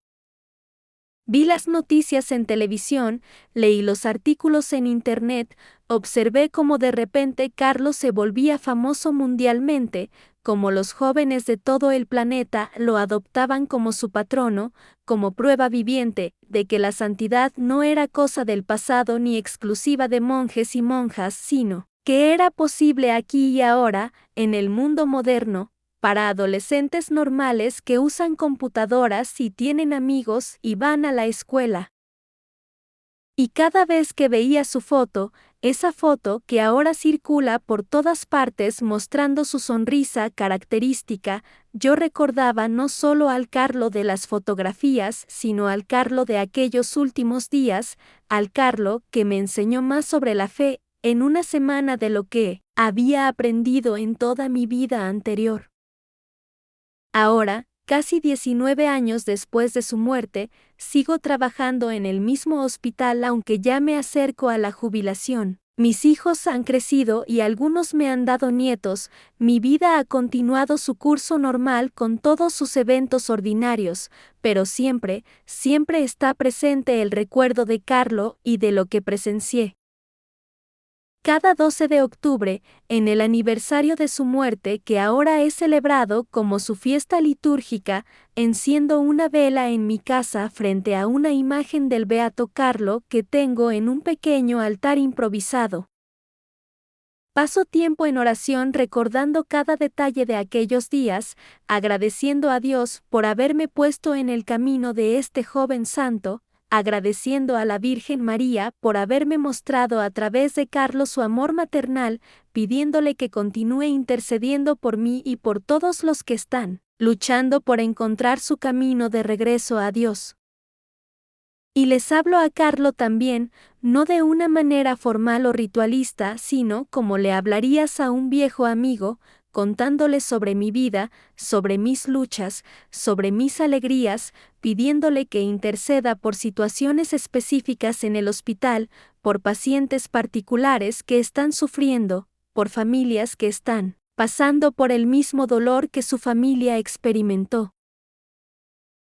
Vi las noticias en televisión, leí los artículos en Internet, observé cómo de repente Carlos se volvía famoso mundialmente, cómo los jóvenes de todo el planeta lo adoptaban como su patrono, como prueba viviente de que la santidad no era cosa del pasado ni exclusiva de monjes y monjas, sino que era posible aquí y ahora, en el mundo moderno, para adolescentes normales que usan computadoras y tienen amigos y van a la escuela. Y cada vez que veía su foto, esa foto que ahora circula por todas partes mostrando su sonrisa característica, yo recordaba no solo al Carlo de las fotografías, sino al Carlo de aquellos últimos días, al Carlo que me enseñó más sobre la fe en una semana de lo que había aprendido en toda mi vida anterior. Ahora, casi 19 años después de su muerte, sigo trabajando en el mismo hospital aunque ya me acerco a la jubilación. Mis hijos han crecido y algunos me han dado nietos, mi vida ha continuado su curso normal con todos sus eventos ordinarios, pero siempre, siempre está presente el recuerdo de Carlo y de lo que presencié. Cada 12 de octubre, en el aniversario de su muerte que ahora es celebrado como su fiesta litúrgica, enciendo una vela en mi casa frente a una imagen del Beato Carlo que tengo en un pequeño altar improvisado. Paso tiempo en oración recordando cada detalle de aquellos días, agradeciendo a Dios por haberme puesto en el camino de este joven santo, agradeciendo a la Virgen María por haberme mostrado a través de Carlos su amor maternal, pidiéndole que continúe intercediendo por mí y por todos los que están luchando por encontrar su camino de regreso a Dios. Y les hablo a Carlo también, no de una manera formal o ritualista, sino como le hablarías a un viejo amigo, contándole sobre mi vida, sobre mis luchas, sobre mis alegrías, pidiéndole que interceda por situaciones específicas en el hospital, por pacientes particulares que están sufriendo, por familias que están pasando por el mismo dolor que su familia experimentó.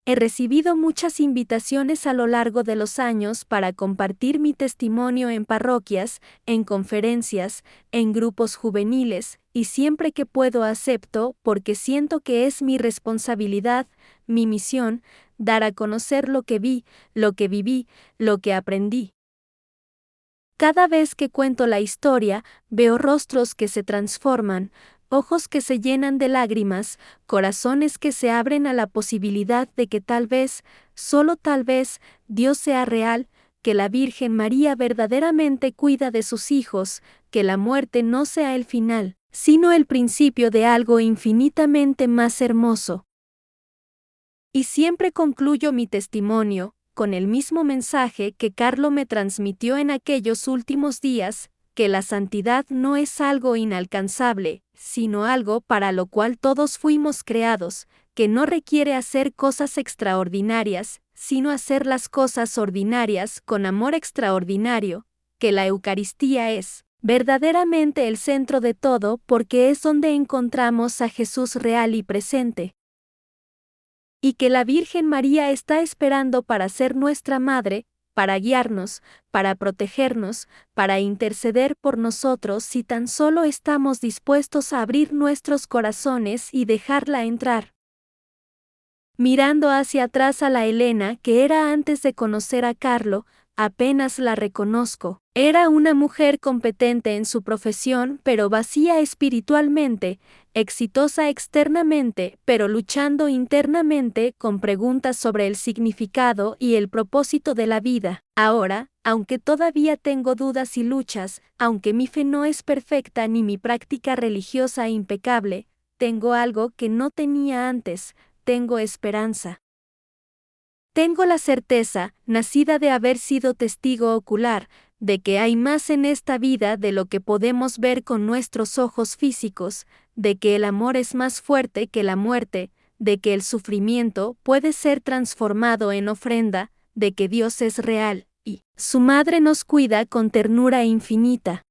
He recibido muchas invitaciones a lo largo de los años para compartir mi testimonio en parroquias, en conferencias, en grupos juveniles, y siempre que puedo acepto porque siento que es mi responsabilidad, mi misión, dar a conocer lo que vi, lo que viví, lo que aprendí. Cada vez que cuento la historia, veo rostros que se transforman, ojos que se llenan de lágrimas, corazones que se abren a la posibilidad de que tal vez, solo tal vez, Dios sea real, que la Virgen María verdaderamente cuida de sus hijos, que la muerte no sea el final, sino el principio de algo infinitamente más hermoso. Y siempre concluyo mi testimonio con el mismo mensaje que Carlo me transmitió en aquellos últimos días, que la santidad no es algo inalcanzable, sino algo para lo cual todos fuimos creados, que no requiere hacer cosas extraordinarias, sino hacer las cosas ordinarias con amor extraordinario, que la Eucaristía es verdaderamente el centro de todo porque es donde encontramos a Jesús real y presente. Y que la Virgen María está esperando para ser nuestra Madre, para guiarnos, para protegernos, para interceder por nosotros si tan solo estamos dispuestos a abrir nuestros corazones y dejarla entrar. Mirando hacia atrás a la Elena que era antes de conocer a Carlo, apenas la reconozco. Era una mujer competente en su profesión pero vacía espiritualmente, exitosa externamente pero luchando internamente con preguntas sobre el significado y el propósito de la vida. Ahora, aunque todavía tengo dudas y luchas, aunque mi fe no es perfecta ni mi práctica religiosa impecable, tengo algo que no tenía antes, tengo esperanza. Tengo la certeza, nacida de haber sido testigo ocular, de que hay más en esta vida de lo que podemos ver con nuestros ojos físicos, de que el amor es más fuerte que la muerte, de que el sufrimiento puede ser transformado en ofrenda, de que Dios es real, y su Madre nos cuida con ternura infinita.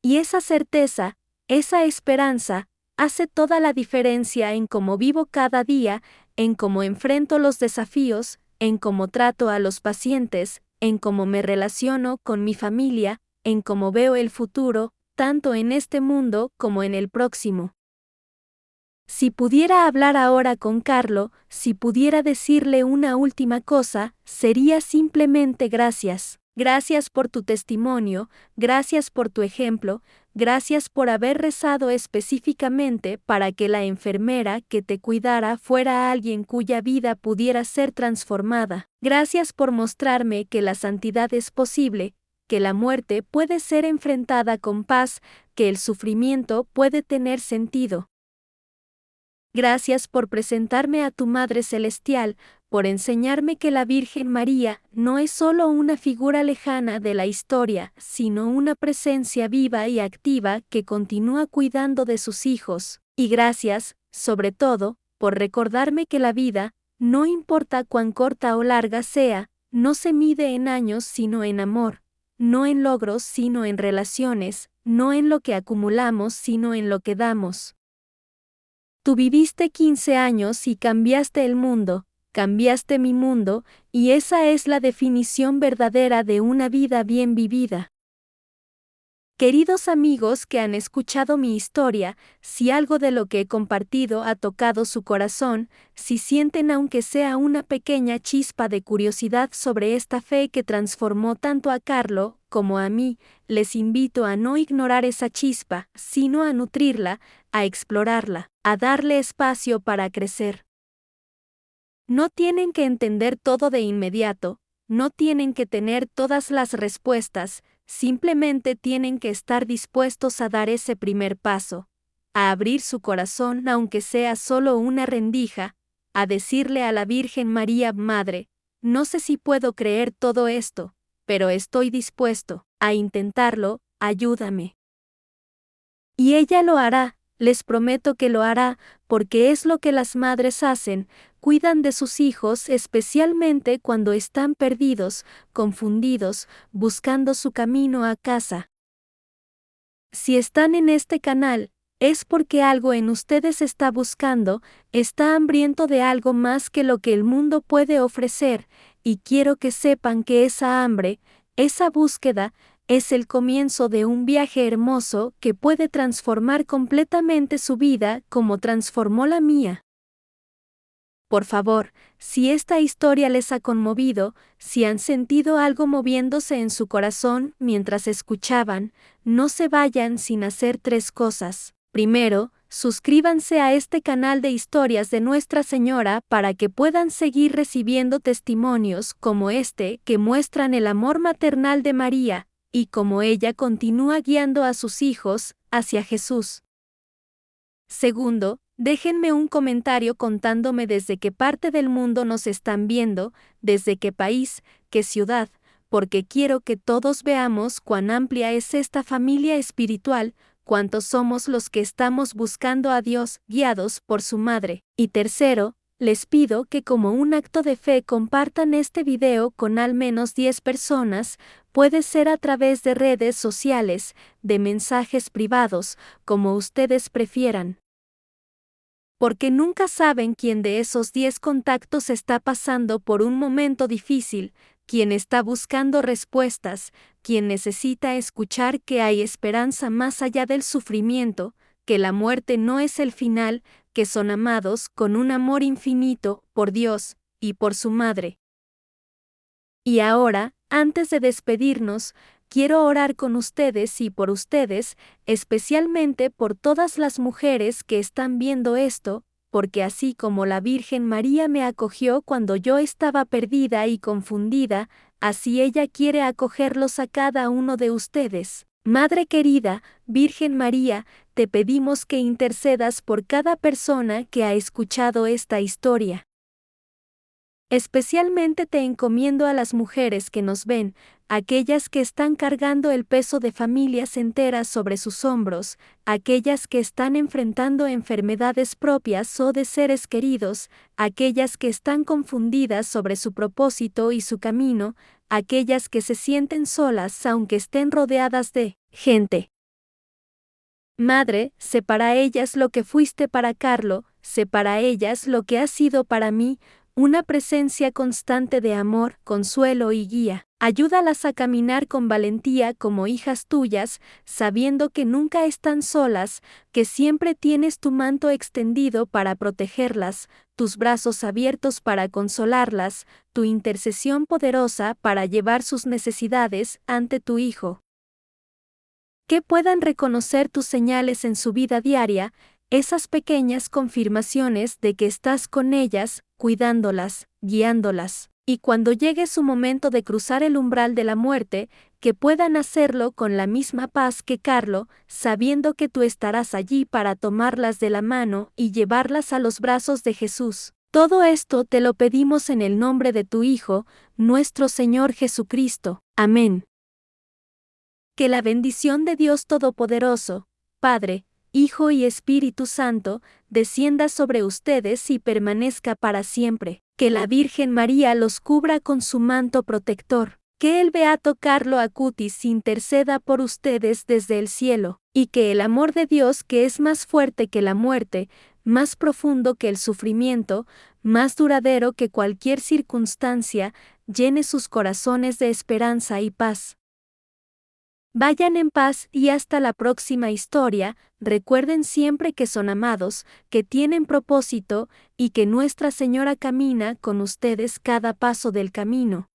Y esa certeza, esa esperanza, hace toda la diferencia en cómo vivo cada día, en cómo enfrento los desafíos, en cómo trato a los pacientes, en cómo me relaciono con mi familia, en cómo veo el futuro, tanto en este mundo como en el próximo. Si pudiera hablar ahora con Carlo, si pudiera decirle una última cosa, sería simplemente gracias. Gracias por tu testimonio, gracias por tu ejemplo, gracias por haber rezado específicamente para que la enfermera que te cuidara fuera alguien cuya vida pudiera ser transformada. Gracias por mostrarme que la santidad es posible, que la muerte puede ser enfrentada con paz, que el sufrimiento puede tener sentido. Gracias por presentarme a tu Madre Celestial, por enseñarme que la Virgen María no es solo una figura lejana de la historia, sino una presencia viva y activa que continúa cuidando de sus hijos. Y gracias, sobre todo, por recordarme que la vida, no importa cuán corta o larga sea, no se mide en años sino en amor, no en logros sino en relaciones, no en lo que acumulamos sino en lo que damos. Tú viviste 15 años y cambiaste el mundo, cambiaste mi mundo, y esa es la definición verdadera de una vida bien vivida. Queridos amigos que han escuchado mi historia, si algo de lo que he compartido ha tocado su corazón, si sienten aunque sea una pequeña chispa de curiosidad sobre esta fe que transformó tanto a Carlo como a mí, les invito a no ignorar esa chispa, sino a nutrirla, a explorarla, a darle espacio para crecer. No tienen que entender todo de inmediato, no tienen que tener todas las respuestas, simplemente tienen que estar dispuestos a dar ese primer paso, a abrir su corazón aunque sea solo una rendija, a decirle a la Virgen María, Madre, no sé si puedo creer todo esto, pero estoy dispuesto a intentarlo, ayúdame. Y ella lo hará, les prometo que lo hará, porque es lo que las madres hacen, cuidan de sus hijos especialmente cuando están perdidos, confundidos, buscando su camino a casa. Si están en este canal, es porque algo en ustedes está buscando, está hambriento de algo más que lo que el mundo puede ofrecer, y quiero que sepan que esa hambre, esa búsqueda, es el comienzo de un viaje hermoso que puede transformar completamente su vida como transformó la mía. Por favor, si esta historia les ha conmovido, si han sentido algo moviéndose en su corazón mientras escuchaban, no se vayan sin hacer 3 cosas. Primero, suscríbanse a este canal de historias de Nuestra Señora para que puedan seguir recibiendo testimonios como este que muestran el amor maternal de María, y cómo ella continúa guiando a sus hijos hacia Jesús. Segundo, déjenme un comentario contándome desde qué parte del mundo nos están viendo, desde qué país, qué ciudad, porque quiero que todos veamos cuán amplia es esta familia espiritual, cuántos somos los que estamos buscando a Dios, guiados por su madre. Y tercero, les pido que como un acto de fe compartan este video con al menos 10 personas, puede ser a través de redes sociales, de mensajes privados, como ustedes prefieran. Porque nunca saben quién de esos 10 contactos está pasando por un momento difícil, quién está buscando respuestas, quién necesita escuchar que hay esperanza más allá del sufrimiento, que la muerte no es el final, que son amados con un amor infinito por Dios y por su madre. Y ahora, antes de despedirnos, quiero orar con ustedes y por ustedes, especialmente por todas las mujeres que están viendo esto, porque así como la Virgen María me acogió cuando yo estaba perdida y confundida, así ella quiere acogerlos a cada uno de ustedes. Madre querida, Virgen María, te pedimos que intercedas por cada persona que ha escuchado esta historia. Especialmente te encomiendo a las mujeres que nos ven, aquellas que están cargando el peso de familias enteras sobre sus hombros, aquellas que están enfrentando enfermedades propias o de seres queridos, aquellas que están confundidas sobre su propósito y su camino, aquellas que se sienten solas aunque estén rodeadas de gente. Madre, sé para ellas lo que fuiste para Carlo, sé para ellas lo que has sido para mí, una presencia constante de amor, consuelo y guía. Ayúdalas a caminar con valentía como hijas tuyas, sabiendo que nunca están solas, que siempre tienes tu manto extendido para protegerlas, tus brazos abiertos para consolarlas, tu intercesión poderosa para llevar sus necesidades ante tu Hijo. Que puedan reconocer tus señales en su vida diaria, esas pequeñas confirmaciones de que estás con ellas, cuidándolas, guiándolas, y cuando llegue su momento de cruzar el umbral de la muerte, que puedan hacerlo con la misma paz que Carlo, sabiendo que tú estarás allí para tomarlas de la mano y llevarlas a los brazos de Jesús. Todo esto te lo pedimos en el nombre de tu Hijo, nuestro Señor Jesucristo. Amén. Que la bendición de Dios Todopoderoso, Padre, Hijo y Espíritu Santo, descienda sobre ustedes y permanezca para siempre. Que la Virgen María los cubra con su manto protector. Que el Beato Carlo Acutis interceda por ustedes desde el cielo, y que el amor de Dios, que es más fuerte que la muerte, más profundo que el sufrimiento, más duradero que cualquier circunstancia, llene sus corazones de esperanza y paz. Vayan en paz y hasta la próxima historia. Recuerden siempre que son amados, que tienen propósito y que Nuestra Señora camina con ustedes cada paso del camino.